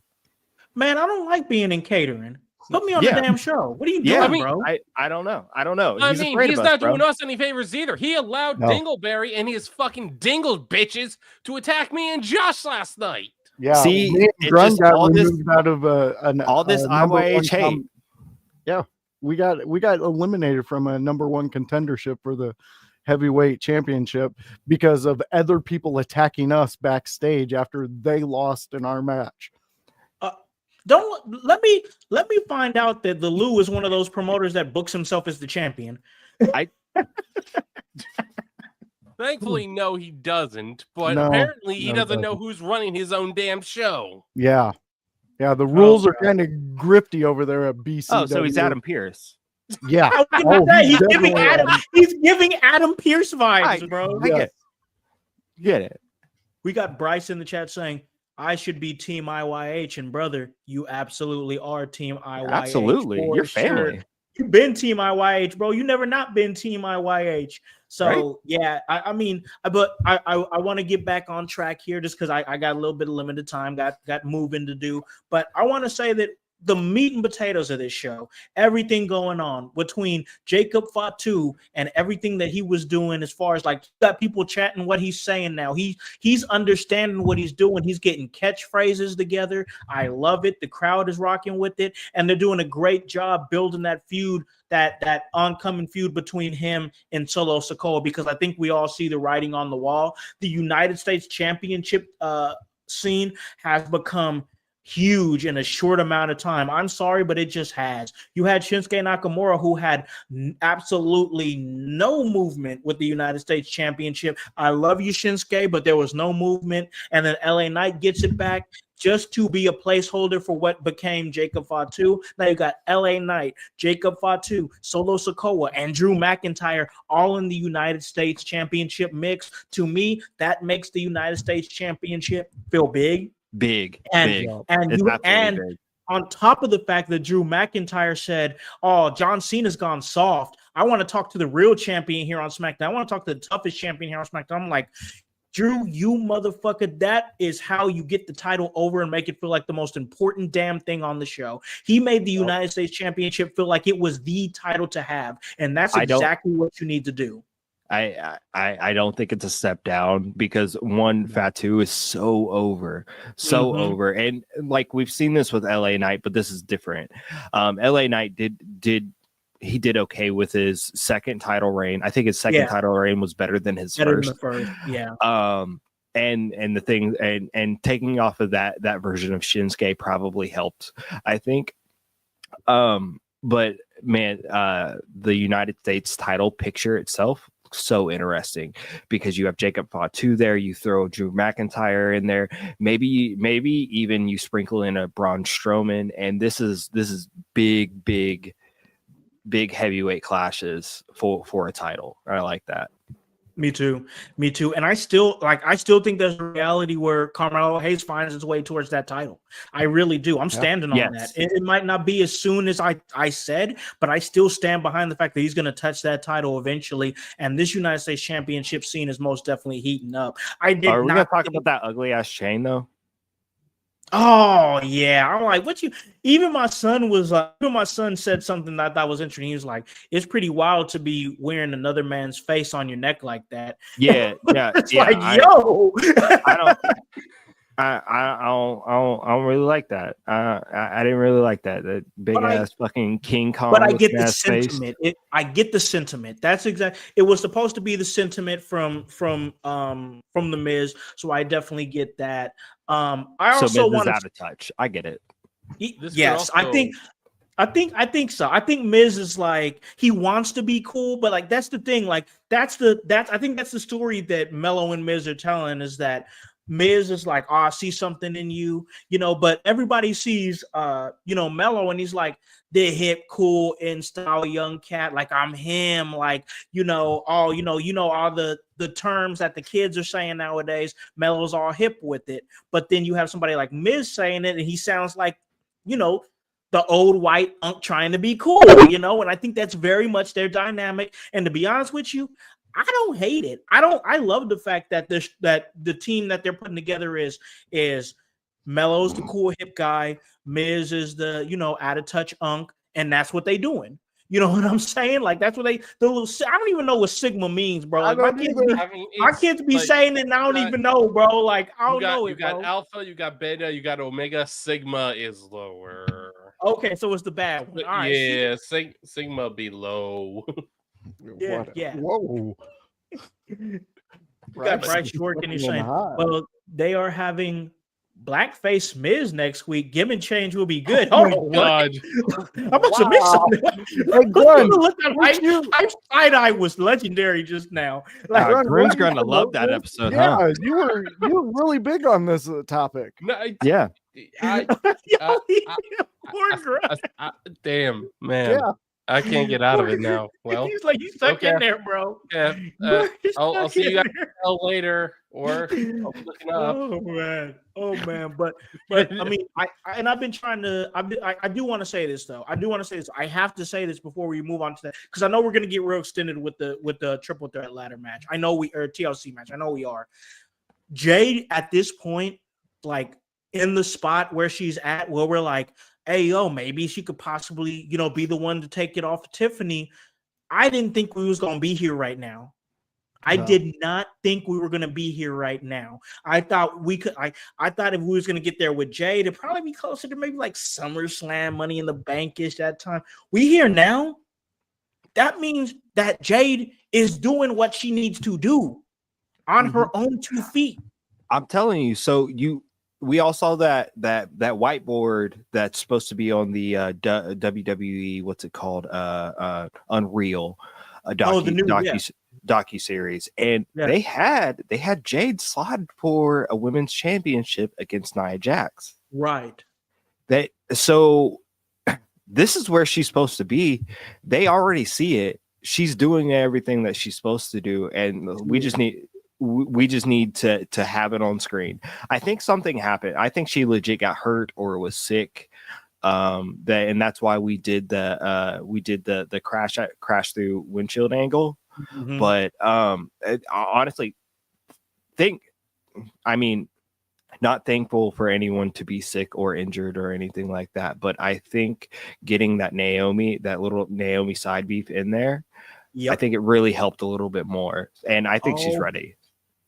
Man, I don't like being in catering. Put me on the damn show. What are you doing, bro? I don't know. He's not doing us any favors either. He allowed Dingleberry and his fucking dingle bitches to attack me and Josh last night. Yeah, see, Grun got removed out of all this IYH hate. Yeah, we got eliminated from a #1 contendership for the heavyweight championship because of other people attacking us backstage after they lost in our match. Don't let me find out that the Lou is one of those promoters that books himself as the champion. Thankfully, no, he doesn't. But apparently, he doesn't know who's running his own damn show. Yeah. The rules are kind of grifty over there at BC. Oh, so he's Adam Pearce. Yeah. He's giving Adam Pearce vibes, bro. I get it. We got Bryce in the chat saying, "I should be Team IYH," and brother, you absolutely are Team IYH. Absolutely, your family. You've been Team IYH, bro. You never not been Team IYH. So right? Yeah, I want to get back on track here just because I got a little bit of limited time, got moving to do. But I want to say that the meat and potatoes of this show, everything going on between Jacob Fatu and everything that he was doing, as far as like, got people chatting what he's saying now. He's understanding what he's doing. He's getting catchphrases together. I love it. The crowd is rocking with it, and they're doing a great job building that feud, that oncoming feud between him and Solo Sikoa, because I think we all see the writing on the wall. The United States Championship scene has become huge in a short amount of time. I'm sorry, but it just has. You had Shinsuke Nakamura, who had absolutely no movement with the United States Championship. I love you, Shinsuke, but there was no movement. And then LA Knight gets it back just to be a placeholder for what became Jacob Fatu. Now you got LA Knight, Jacob Fatu, Solo Sikoa, and Drew McIntyre all in the United States Championship mix. To me, that makes the United States Championship feel big. Big. And on top of the fact that Drew McIntyre said, "Oh, John Cena's gone soft. I want to talk to the real champion here on SmackDown. I want to talk to the toughest champion here on SmackDown." I'm like, Drew, you motherfucker, that is how you get the title over and make it feel like the most important damn thing on the show. He made the United States Championship feel like it was the title to have, and that's exactly what you need to do. I don't think it's a step down, because Fatu is so over, and like we've seen this with LA Knight, but this is different. LA Knight did okay with his second title reign. I think his second title reign was better than his first. And the thing and taking off of that version of Shinsuke probably helped, I think. But man, the United States title picture itself, so interesting, because you have Jacob Fatu there, you throw Drew McIntyre in there, maybe even you sprinkle in a Braun Strowman, and this is big heavyweight clashes for a title. I like that. Me too. And I still think there's a reality where Carmelo Hayes finds his way towards that title. I really do. I'm standing on that. It might not be as soon as I said, but I still stand behind the fact that he's going to touch that title eventually. And this United States Championship scene is most definitely heating up. Are we going to talk about that ugly ass chain though? Oh yeah, I'm like, what you? Even my son was like, even my son said something that I thought was interesting. He was like, "It's pretty wild to be wearing another man's face on your neck like that." Yeah, It's yeah. like, yo, I don't. I don't really like that. I didn't really like that big But ass fucking King but Kong I looking get the ass face. sentiment. I get the sentiment. That's exact. It was supposed to be the sentiment from the Miz. So I definitely get that. I So also Miz is want out of touch. I get it. to. This could Yes, I also think. I think so. I think Miz is like he wants to be cool, but like that's the thing. Like that's I think that's the story that Mello and Miz are telling is that Miz is like, oh, I see something in you, but everybody sees Mello and he's like the hip, cool, in style young cat, like I'm him, like all all the terms that the kids are saying nowadays. Mello's all hip with it, but then you have somebody like Miz saying it, and he sounds like you know the old white unk trying to be cool, and I think that's very much their dynamic. And to be honest with you, I don't hate it. I love the fact that that the team that they're putting together is Mello's the cool hip guy, Miz is the out of touch unk, and that's what they doing. You know what I'm saying? Like that's what the little. I don't even know what Sigma means, bro. Like I mean, my kids be like, saying it, and I don't even know, bro. Like I don't know you it, got bro. alpha, you got beta, you got omega. Sigma is lower. Okay, so it's the bad one. All right, Yeah, Sigma be low. Yeah, What? yeah. Whoa. You got Bryce Short and he's saying, high. well, they are having blackface Miz next week. Give and change will be good. Oh my Oh, god. I'm about to mix Wow. something. Hey, Glenn, I side-eye was legendary just now. Like, Glenn, Grun's what do you gonna think love about that this? episode, Yeah, huh? you were really big on this topic. No, Yeah. Poor Grunt. damn, man. Yeah. I can't get out of it now. Well, He's like, you stuck okay. in there, bro. yeah, You're I'll stuck see you in guys there. later, or I'll be looking up. Oh man, but I mean, I've been trying to. I do want to say this though. I do want to say this. I have to say this before we move on to that because I know we're gonna get real extended with the triple threat ladder match. I know or TLC match. I know we are. Jade at this point, like in the spot where she's at, where we're like, hey yo, maybe she could possibly be the one to take it off of Tiffany. I didn't think we was gonna be here right now. I did not think we were going to be here right now. I thought we could. I thought if we was going to get there with Jade, it'd probably be closer to maybe like SummerSlam, Money in the Bank-ish that time. We here now. That means that Jade is doing what she needs to do on her own 2 feet. I'm telling you. So we all saw that whiteboard that's supposed to be on the WWE. What's it called? Unreal. Docu series, and they had Jade slotted for a women's championship against Nia Jax. Right. So this is where she's supposed to be. They already see it. She's doing everything that she's supposed to do, and we just need to have it on screen. I think something happened. I think she legit got hurt or was sick. And that's why we did the crash through windshield angle. Mm-hmm. But honestly, not thankful for anyone to be sick or injured or anything like that. But I think getting that little Naomi side beef in there, I think it really helped a little bit more. And I think she's ready.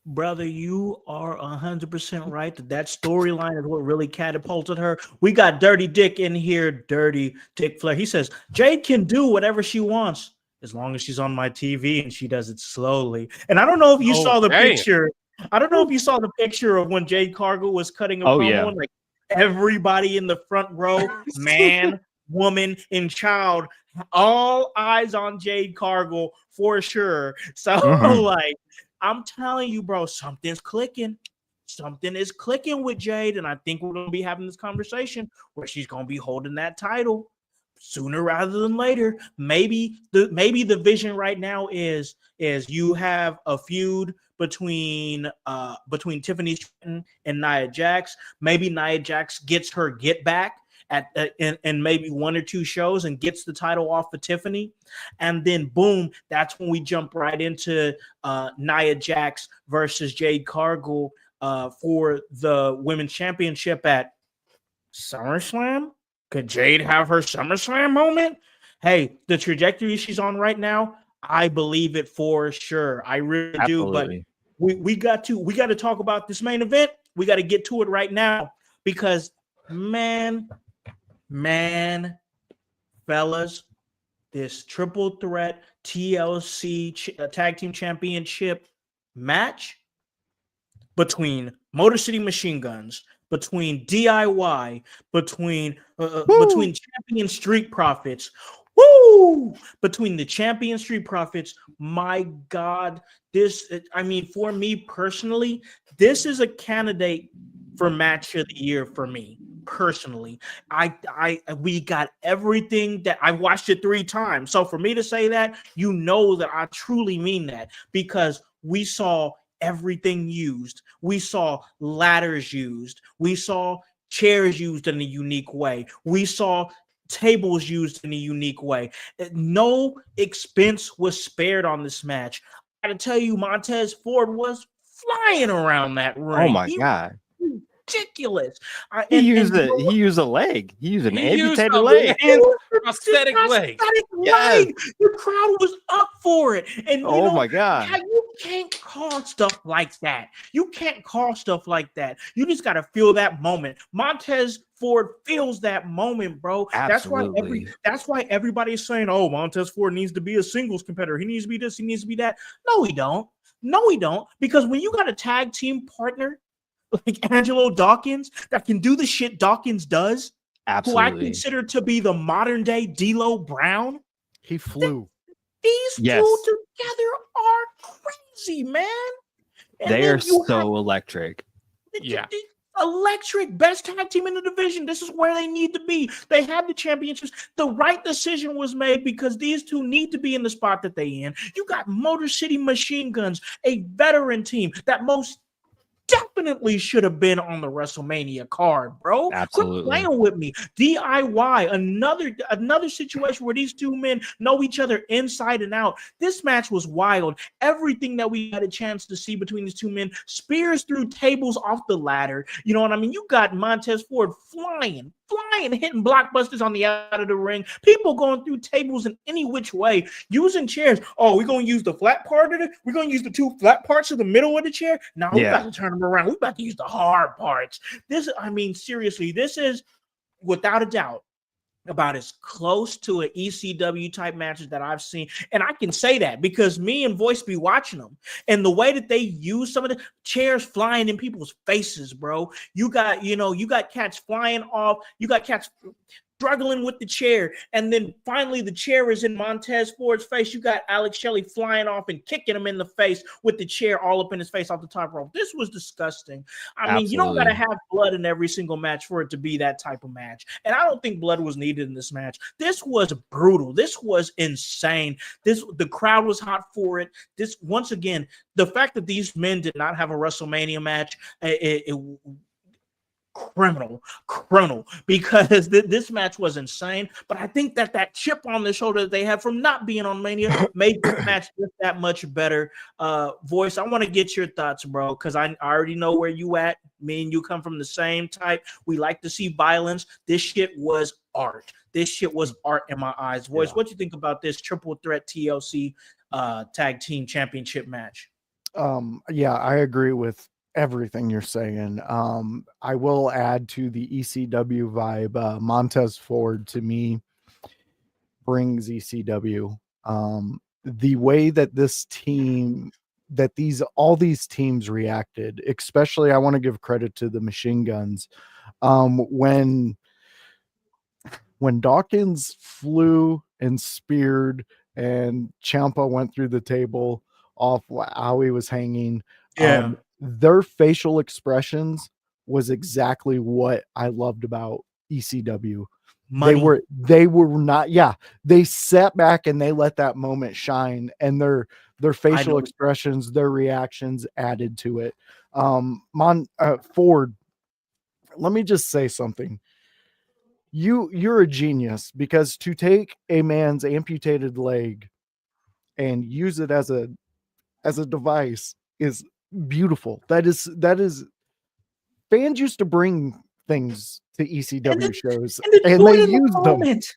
Brother, you are 100% right. That storyline is what really catapulted her. We got Dirty Dick in here, Dirty Dick Flair. He says, Jade can do whatever she wants as long as she's on my TV and she does it slowly. And I don't know if you saw the picture. I don't know if you saw the picture of when Jade Cargill was cutting a promo. And like everybody in the front row, man, woman, and child, all eyes on Jade Cargill for sure. So like, I'm telling you, bro, something's clicking. Something is clicking with Jade, and I think we're going to be having this conversation where she's going to be holding that title sooner rather than later. Maybe the vision right now is you have a feud between Tiffany Stratton and Nia Jax. Maybe Nia Jax gets her get back and maybe 1 or 2 shows and gets the title off of Tiffany, and then boom, that's when we jump right into Nia Jax versus Jade Cargill for the women's championship at SummerSlam? Could Jade have her SummerSlam moment? Hey, the trajectory she's on right now, I believe it for sure. I really do. But Absolutely. we got to talk about this main event. We got to get to it right now because man, fellas, this triple threat TLC tag team championship match between Motor City Machine Guns, between DIY, between Champion Street Profits, between the Champion Street Profits. My God, for me personally, this is a candidate for match of the year for me personally. We got everything that I watched it 3 times. So for me to say that, you know that I truly mean that because we saw everything used. We saw ladders used. We saw chairs used in a unique way. We saw tables used in a unique way. No expense was spared on this match. I gotta tell you, Montez Ford was flying around that ring. Oh my God. Ridiculous. He used a leg. He used an He used amputated a leg. prosthetic leg. Yes. The crowd was up for it. And Oh my God. you can't call stuff like that. You can't call stuff like that. You just got to feel that moment. Montez Ford feels that moment, bro. Absolutely. That's why everybody is saying, oh, Montez Ford needs to be a singles competitor. He needs to be this, he needs to be that. No, he don't. Because when you got a tag team partner like Angelo Dawkins that can do the shit Dawkins does, who I Absolutely. consider to be the modern day D'Lo Brown. He flew. These Yes. two together are crazy, man. And They then are so electric. Yeah. Electric, best tag team in the division. This is where they need to be. They have the championships. The right decision was made because these two need to be in the spot that they in. You got Motor City Machine Guns, a veteran team that most definitely should have been on the WrestleMania card, bro. Absolutely. Quit playing with me. DIY, another situation where these two men know each other inside and out. This match was wild. Everything that we had a chance to see between these two men, spears through tables off the ladder. You know what I mean? You got Montez Ford flying, hitting blockbusters on the out of the ring. People going through tables in any which way, using chairs. Oh, we're going to use the flat part of it. We're going to use the 2 flat parts of the middle of the chair. Now we're about to turn them around. We're about to use the hard parts. Seriously, this is without a doubt about as close to an ECW type matches that I've seen. And I can say that because me and Voice be watching them. And the way that they use some of the chairs flying in people's faces, bro. You got cats flying off. You got cats struggling with the chair. And then finally the chair is in Montez Ford's face. You got Alex Shelley flying off and kicking him in the face with the chair all up in his face off the top rope. This was disgusting. I mean, you don't got to have blood in every single match for it to be that type of match. And I don't think blood was needed in this match. This was brutal. This was insane. The crowd was hot for it. This, once again, the fact that these men did not have a WrestleMania match, criminal because this match was insane. But I think that chip on the shoulder that they have from not being on Mania made this match just that much better. Voice, I want to get your thoughts, bro, because I already know where you at. Me and you come from the same type. We like to see violence. This shit was art. This shit was art in my eyes. Voice, what you think about this triple threat TLC tag team championship match? Yeah, I agree with everything you're saying. I will add to the ECW vibe. Montez Ford to me brings ECW. The way that all these teams reacted, especially I want to give credit to the Machine Guns. When Dawkins flew and speared and Ciampa went through the table off how he was hanging. Their facial expressions was exactly what I loved about ECW. Money. They were not, they sat back and they let that moment shine, and their facial expressions, their reactions added to it. Ford, let me just say something. You're a genius, because to take a man's amputated leg and use it as a device is beautiful. That is fans used to bring things to ECW shows, And and enjoy they it in the used them. moment.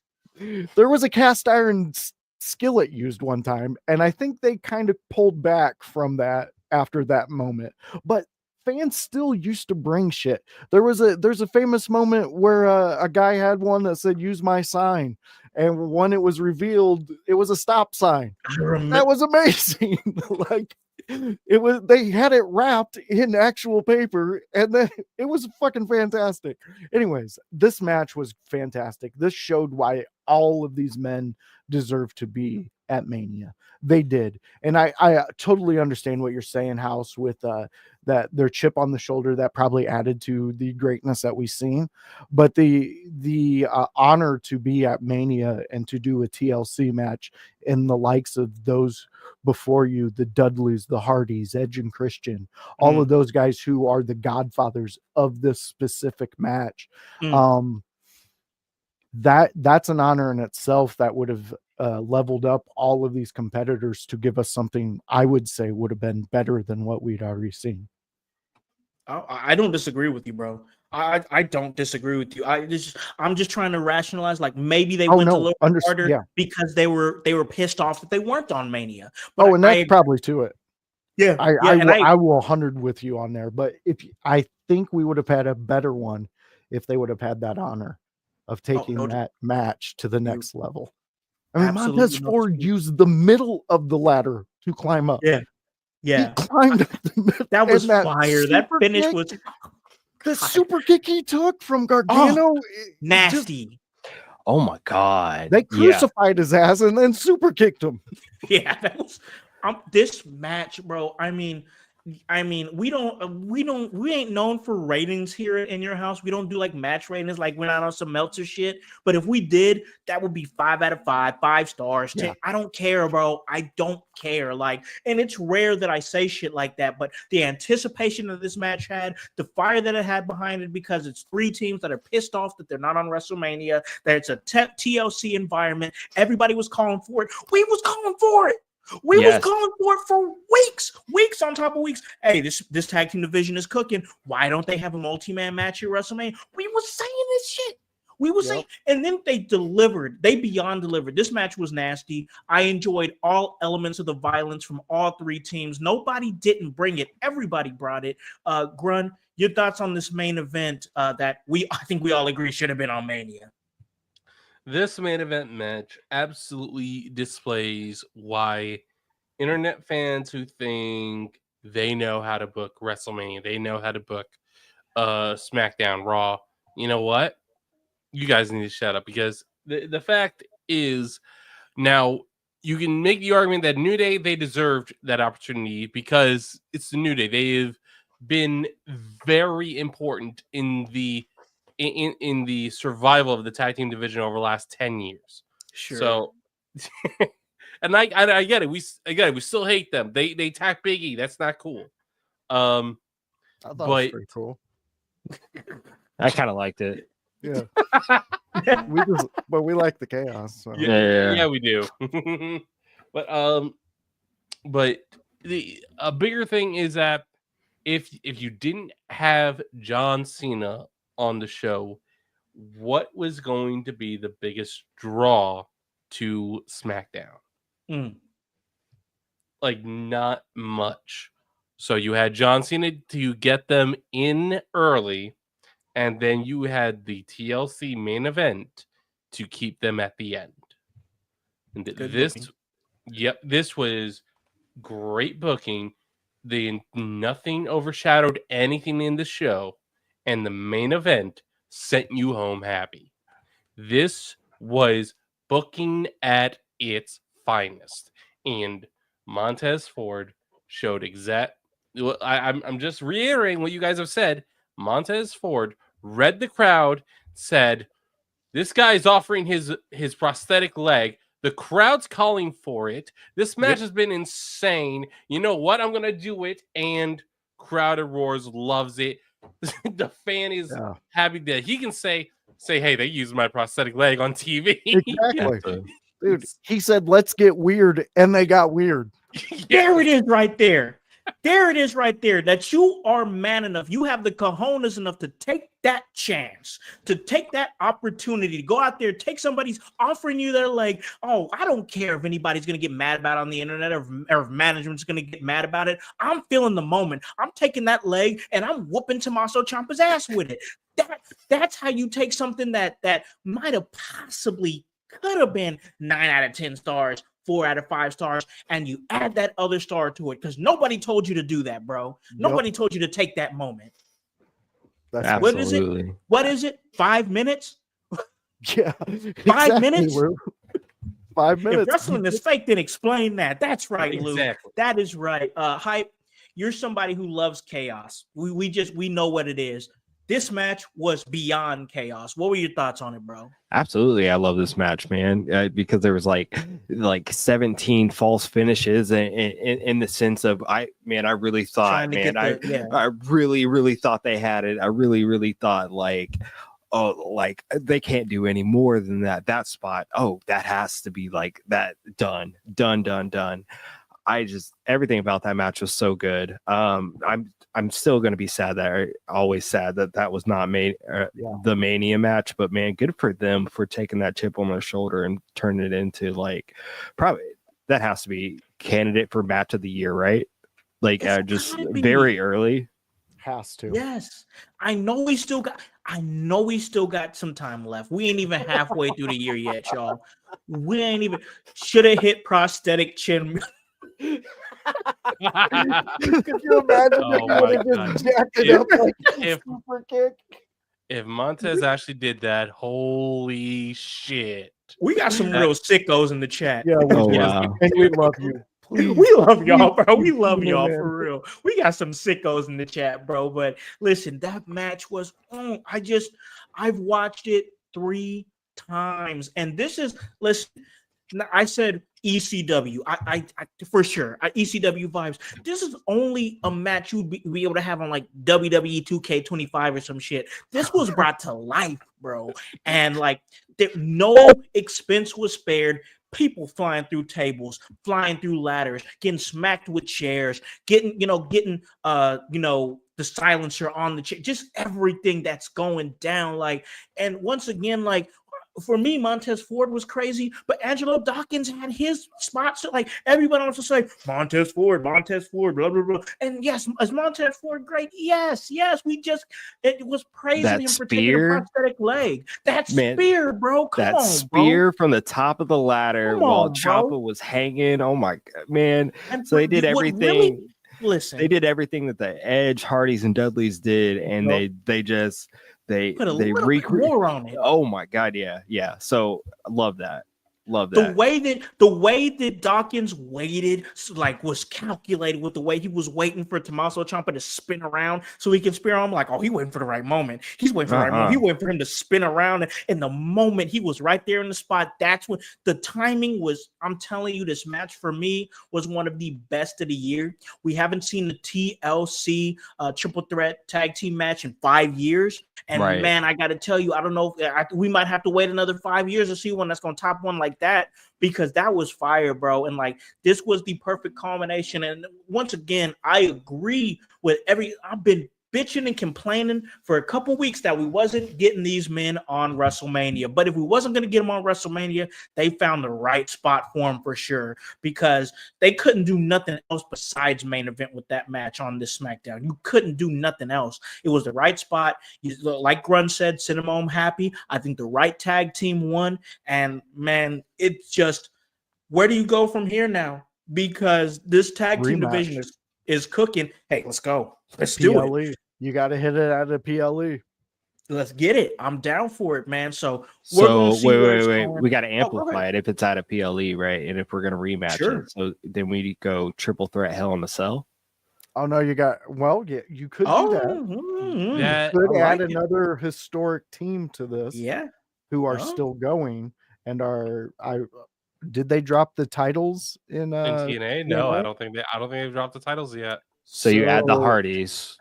There was a cast iron skillet used one time, and I think they kind of pulled back from that after that moment. But fans still used to bring shit. There's a famous moment where a guy had one that said "Use my sign," and when it was revealed, it was a stop sign. I remember. That was amazing. Like it was, they had it wrapped in actual paper, and then it was fucking fantastic. Anyways, this match was fantastic. This showed why all of these men deserve to be at Mania. They did. And I totally understand what you're saying, Howse, with that their chip on the shoulder that probably added to the greatness that we've seen. But the honor to be at Mania and to do a TLC match in the likes of those before you, the Dudleys, the Hardys, Edge and Christian, all of those guys who are the godfathers of this specific match. That's an honor in itself that would have leveled up all of these competitors to give us something I would say would have been better than what we'd already seen. I don't disagree with you, bro. I don't disagree with you. I'm just trying to rationalize, like maybe they went a little harder because they were pissed off that they weren't on Mania. But and that's probably to it. Yeah, I will 100 with you on there. But I think we would have had a better one if they would have had that honor of taking that match to the next level. I mean, Montez Ford used the middle of the ladder to climb up. Yeah. He climbed up the middle. That was fire. That finish was the super kick he took from Gargano. Nasty. Oh my God. They crucified his ass and then super kicked him. Yeah, that was this match, bro. I mean, we ain't known for ratings here in your house. We don't do like match ratings, like we're not on some Meltzer shit. But if we did, that would be 5 out of 5 stars. Yeah. I don't care, bro. I don't care. Like, and it's rare that I say shit like that. But the anticipation that this match had, the fire that it had behind it, because it's 3 teams that are pissed off that they're not on WrestleMania, that it's a TLC environment. Everybody was calling for it. We was calling for it. We was calling for it for weeks on top of weeks. Hey, this tag team division is cooking. Why don't they have a multi-man match at WrestleMania? We was saying this shit. We was saying, and then they delivered. They beyond delivered. This match was nasty. I enjoyed all elements of the violence from all 3 teams. Nobody didn't bring it. Everybody brought it. Grun, your thoughts on this main event that I think we all agree should have been on Mania? This main event match absolutely displays why internet fans who think they know how to book WrestleMania, they know how to book Smackdown, Raw, you know what? You guys need to shut up, because the fact is, now you can make the argument that New Day, they deserved that opportunity because it's the New Day. They've been very important in the survival of the tag team division over the last 10 years. Sure. So, and I get it. We still hate them. They attack Big E. That's not cool. I thought it was pretty cool. I kind of liked it. Yeah. we like the chaos. So. Yeah, we do. But a bigger thing is that if you didn't have John Cena on the show, what was going to be the biggest draw to SmackDown? Like, not much. So you had John Cena to get them in early, and then you had the TLC main event to keep them at the end. And this was great booking. Nothing overshadowed anything in the show, and the main event sent you home happy. This was booking at its finest, and Montez Ford showed I'm just reiterating what you guys have said. Montez Ford read the crowd, said, "This guy's offering his prosthetic leg. The crowd's calling for it. This match has been insane. You know what? I'm gonna do it." And crowd roars, loves it. The fan is happy that he can say, "Hey, they used my prosthetic leg on TV." Exactly. Dude, he said, "Let's get weird," and they got weird. There it is right there. There it is right there, that you are man enough. You have the cojones enough to take that chance, to take that opportunity to go out there, take somebody's offering you their leg. Oh, I don't care if anybody's going to get mad about it on the internet or if management's going to get mad about it. I'm feeling the moment. I'm taking that leg and I'm whooping Tommaso Ciampa's ass with it. That's how you take something that might have possibly could have been 9 out of 10 stars, 4 out of 5 stars, and you add that other star to it because nobody told you to do that, bro. Nobody told you to take that moment. That's Absolutely. What is it? 5 minutes? Yeah. 5 minutes? Lou. 5 minutes. If wrestling is fake, then explain that. That's right, Lou. Exactly. That is right. Hype, you're somebody who loves chaos. We know what it is. This match was beyond chaos. What were your thoughts on it, bro? Absolutely, I love this match, man, because there was like 17 false finishes in the sense of I really thought, man, I really thought they had it. I really thought like they can't do any more than that. That spot, that has to be like that. Done. Everything about that match was so good. I'm still going to be sad always sad that was not made the Mania match, but man, good for them for taking that chip on their shoulder and turning it into like probably that has to be candidate for match of the year, right? Like just very early. Has to. Yes. I know we still got some time left. We ain't even halfway through the year yet, y'all. We ain't even should have hit prosthetic chin. Could you imagine if you would have just jacked it up like a super kick? If Montez actually did that, holy shit. We got some real sickos in the chat. Yeah, wow. And we love you. Please. We love y'all, bro. We love y'all for real. We got some sickos in the chat, bro. But listen, that match was I've watched it 3 times. And this is I said ECW. I for sure. ECW vibes. This is only a match you'd be able to have on like WWE 2K25 or some shit. This was brought to life, bro. And like no expense was spared. People flying through tables, flying through ladders, getting smacked with chairs, getting the silencer on the chair, just everything that's going down. Like, and once again, like, for me, Montez Ford was crazy, but Angelo Dawkins had his spots. So like everybody wants to say Montez Ford, blah blah blah. And yes, is Montez Ford great? Yes. It was praising him for taking a prosthetic leg. That spear, bro. Come on, spear from the top of the ladder while Ciampa was hanging. Oh my god, man! And so they did everything. Listen, they did everything that the Edge, Hardys, and Dudleys did, and they put a little bit more on it. Oh my god, yeah. So I love that. The way that Dawkins waited, was calculated with the way he was waiting for Tommaso Ciampa to spin around so he can spear him. Like, he waiting for the right moment. He's waiting for the right moment. He waiting for him to spin around, and the moment he was right there in the spot, that's when the timing was. I'm telling you, this match for me was one of the best of the year. We haven't seen the TLC triple threat tag team match in 5 years. And man, I got to tell you, I don't know if we might have to wait another 5 years to see one that's going to top one like that, because that was fire, bro. And like, this was the perfect culmination. And once again, I agree with I've been bitching and complaining for a couple weeks that we wasn't getting these men on WrestleMania. But if we wasn't going to get them on WrestleMania, they found the right spot for them for sure, because they couldn't do nothing else besides main event with that match on this SmackDown. You couldn't do nothing else. It was the right spot. Like Grun said, send them home happy. I think the right tag team won. And man, it's just, where do you go from here now? Because this tag team division is cooking. Hey, let's go. Let's do it. You got to hit it at a PLE. Let's get it. I'm down for it, man. So wait. We got to amplify it if it's at a PLE, right? And if we're going to rematch it. So then we go triple threat Hell in a Cell. Oh, no, you could do that. You could add another historic team to this. Yeah. Who are still going and did they drop the titles in TNA? No, I don't think they've dropped the titles yet. So you add the Hardys.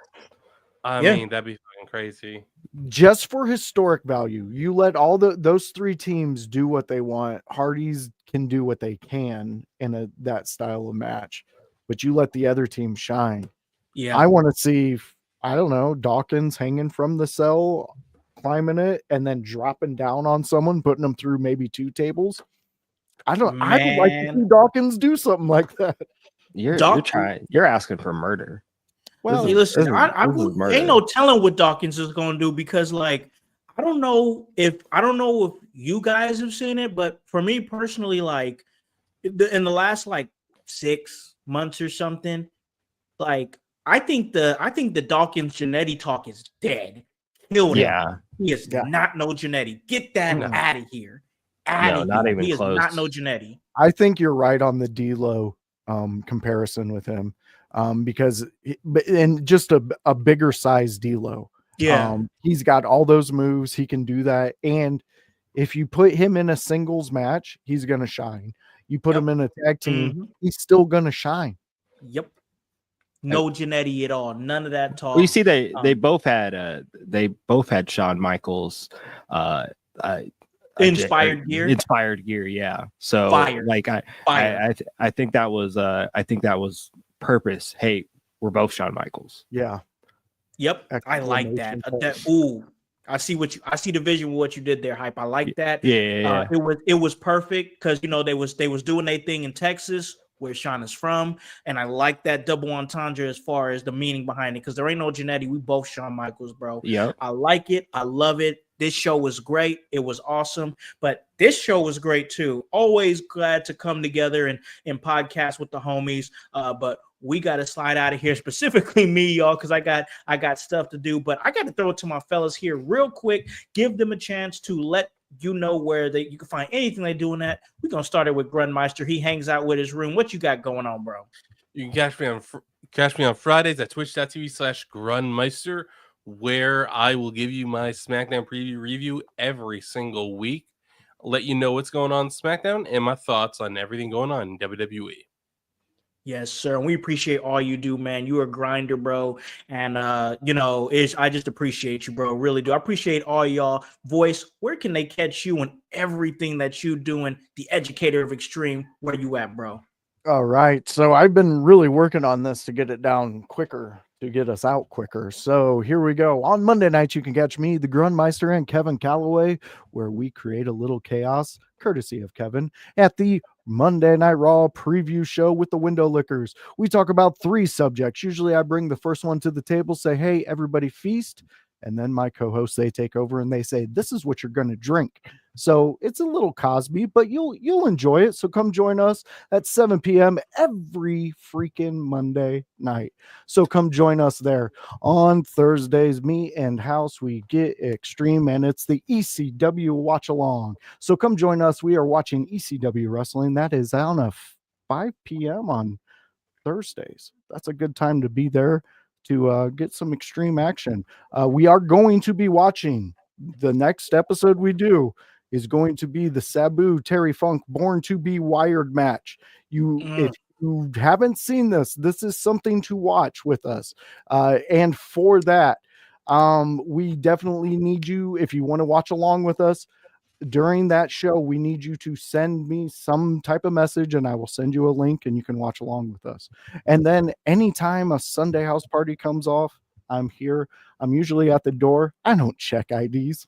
I mean, that'd be fucking crazy. Just for historic value, you let all those 3 teams do what they want. Hardys can do what they can in that style of match. but you let the other team shine. Yeah. I want to see, I don't know, Dawkins hanging from the cell, climbing it, and then dropping down on someone, putting them through maybe 2 tables. I would like to see Dawkins do something like that. You're asking for murder. Well, listen, I ain't no telling what Dawkins is going to do, because like I don't know if you guys have seen it, but for me personally, like in the last like 6 months or something, like I think the Dawkins Janetti talk is dead. Killed him. He is not no Janetti. Get that out of here. Not even he close. Is not no Janetti. I think you're right on the D-Lo comparison with him, because and just a bigger size D-Lo. Yeah. He's got all those moves. He can do that. And if you put him in a singles match, he's going to shine. You put him in a tag team, he's still going to shine. Yep. No Janetti at all. None of that talk. Well, you see, they both had Shawn Michaels inspired gear. Yeah. So like I think that was purpose. Hey, we're both Shawn Michaels. Yeah. Yep. I like that. I see the vision of what you did there, Hype. I like that. Yeah. It was perfect, because they was doing their thing in Texas, where Sean is from, and I like that double entendre as far as the meaning behind it, because there ain't no Janetti. We both Shawn Michaels, bro. Yeah. I like it. I love it. This show was great. It was awesome. But this show was great too. Always glad to come together and podcast with the homies. But we got to slide out of here, specifically me, y'all, because I got stuff to do. But I got to throw it to my fellas here real quick. Give them a chance to let you know where you can find anything they doing at. We're gonna start it with Grunmeister. He hangs out with his room. What you got going on, bro? You can catch me on Fridays at twitch.tv/Grunmeister, where I will give you my SmackDown preview review every single week. I'll let you know what's going on in SmackDown and my thoughts on everything going on in WWE. Yes, sir. And we appreciate all you do, man. You're a grinder, bro. And I just appreciate you, bro. Really do. I appreciate all y'all. Voice, where can they catch you and everything that you doing? The Educator of Extreme, where you at, bro? All right. So I've been really working on this to get it down quicker, to get us out quicker. So here we go. On Monday nights, you can catch me, the Grunmeister, and Kevin Calloway, where we create a little chaos, courtesy of Kevin, at the Monday Night Raw preview show with the Window Lickers. We talk about 3 subjects. Usually I bring the first one to the table, say, hey, everybody feast. And then my co-hosts, they take over and they say, this is what you're going to drink. So it's a little Cosby, but you'll enjoy it. So come join us at 7 p.m. every freaking Monday night. So come join us there. On Thursdays, me and Howse, we get extreme, and it's the ECW watch along. So come join us. We are watching ECW wrestling. That is on a 5 p.m. on Thursdays. That's a good time to be there to get some extreme action. We are going to be watching the next episode we do is going to be the Sabu Terry Funk Born to Be Wired match. If you haven't seen this is something to watch with us. And for that, we definitely need you, if you want to watch along with us during that show, we need you to send me some type of message and I will send you a link and you can watch along with us. And then anytime a Sunday house party comes off, I'm here. I'm usually at the door. I don't check IDs.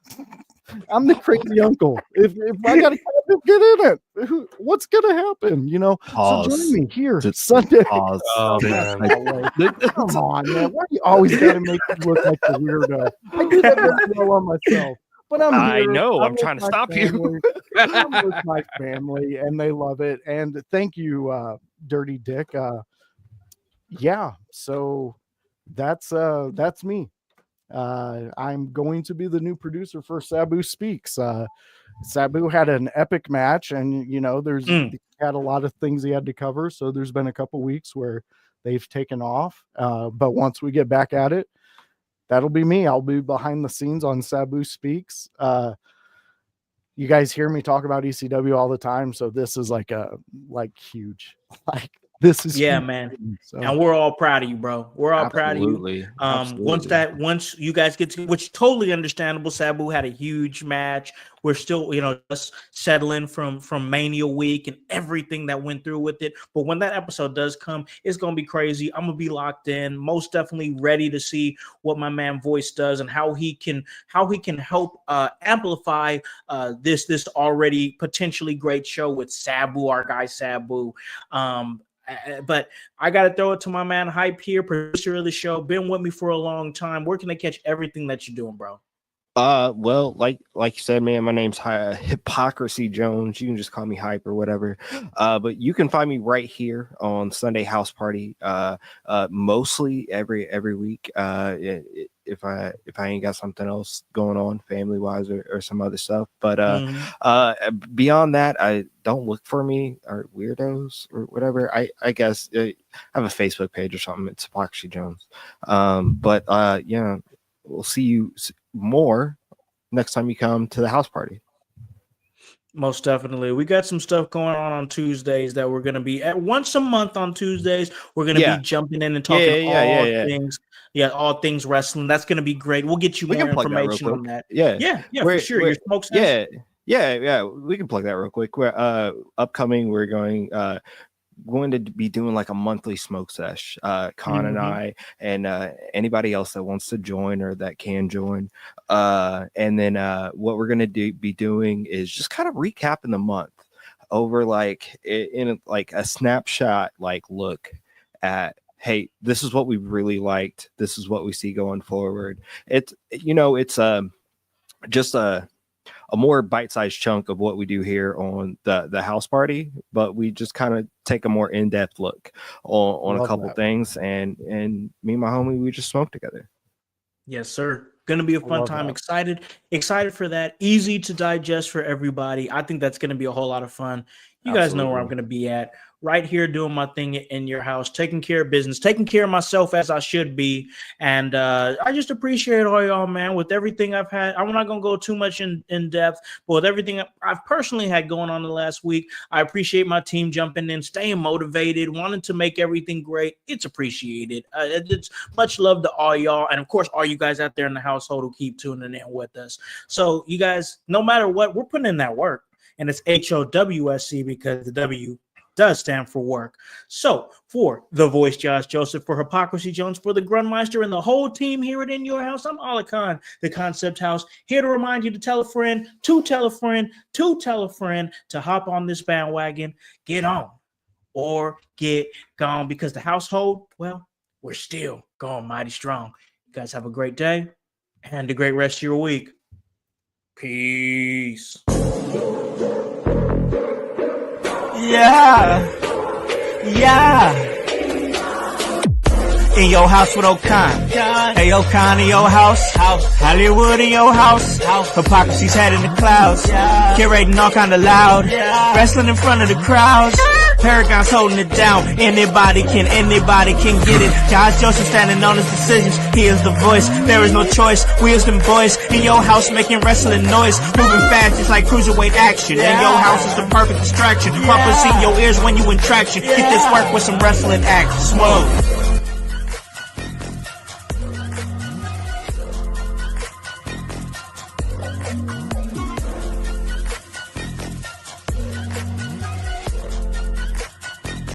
I'm the crazy uncle. If I gotta get in it, what's gonna happen? Pause. So join me here Sunday. Pause. Oh, man. Come on, man. Why do you always gotta make me look like the weirdo? I do that very well on myself. But I know. I'm trying to stop you. I'm with my family, and they love it. And thank you, Dirty Dick. Yeah. So that's me. I'm going to be the new producer for Sabu Speaks. Sabu had an epic match, and he had a lot of things he had to cover. So there's been a couple weeks where they've taken off. But once we get back at it, that'll be me. I'll be behind the scenes on Sabu Speaks. You guys hear me talk about ECW all the time, so this is like huge. Like This is Yeah, huge. man. So, And we're all proud of you, bro. We're all proud of you. Absolutely. Once you guys get to, which totally understandable. Sabu had a huge match. We're still, just settling from Mania week and everything that went through with it. But when that episode does come, it's gonna be crazy. I'm gonna be locked in, most definitely ready to see what my man Voice does and how he can help amplify this already potentially great show with Sabu, our guy Sabu. But I got to throw it to my man Hype here, producer of the show, been with me for a long time. Where can I catch everything that you're doing, bro? Well, like you said, man, my name's Hypocrisy Jones. You can just call me Hype or whatever. But you can find me right here on Sunday House Party. Mostly every week. If I ain't got something else going on family wise or some other stuff. But beyond that, I don't look for me or weirdos or whatever. I guess I have a Facebook page or something. It's Hypocrisy Jones. But we'll see you more next time you come to the house party. Most definitely. We got some stuff going on Tuesdays that we're going to be at once a month on Tuesdays. We're going to be jumping in and talking things. Yeah, all things wrestling. That's going to be great. We'll get you more information on that. Yeah, for sure. Your smoke sense? Yeah. We can plug that real quick. We're upcoming. We're going to be doing like a monthly smoke sesh. Con and I and anybody else that wants to join or that can join. And then what we're going to be doing is just kind of recapping the month over like in like a snapshot, like look at, hey, this is what we really liked. This is what we see going forward. It's just a more bite-sized chunk of what we do here on the house party, but we just kind of take a more in-depth look on a couple things, and me and my homie, we just smoke together. Yes, sir. Gonna be a fun time. Excited for that. Easy to digest for everybody. I think that's gonna be a whole lot of fun. You guys know where I'm gonna be at. Right here doing my thing in your house, taking care of business, taking care of myself as I should be. And I just appreciate all y'all, man, with everything I've had. I'm not going to go too much in depth, but with everything I've personally had going on the last week, I appreciate my team jumping in, staying motivated, wanting to make everything great. It's appreciated. It's much love to all y'all. And of course, all you guys out there in the household who keep tuning in with us. So you guys, no matter what, we're putting in that work. And it's HOWSC because the W does stand for work. So for the Voice, Josh Joseph, for Hypocrisy Jones, for the Grunmeister, and the whole team here at In Your House, I'm Alakan, the Concept House, here to remind you to tell a friend, to tell a friend, to tell a friend to hop on this bandwagon, get on or get gone, because the household, well, we're still going mighty strong. You guys have a great day and a great rest of your week. Peace. Yeah. In your house with O'Con. Hey, O'Con in your house. Hollywood in your house. Hypocrisy's head in the clouds. Curating all kind of loud. Wrestling in front of the crowds. Paragon's holding it down. Anybody can get it. Josh Joseph standing on his decisions. He is the voice. There is no choice. We as them boys in your house making wrestling noise. Moving fast just like cruiserweight action. In your house is the perfect distraction. Pumpers in your ears when you in traction. Get this work with some wrestling action. Smoke.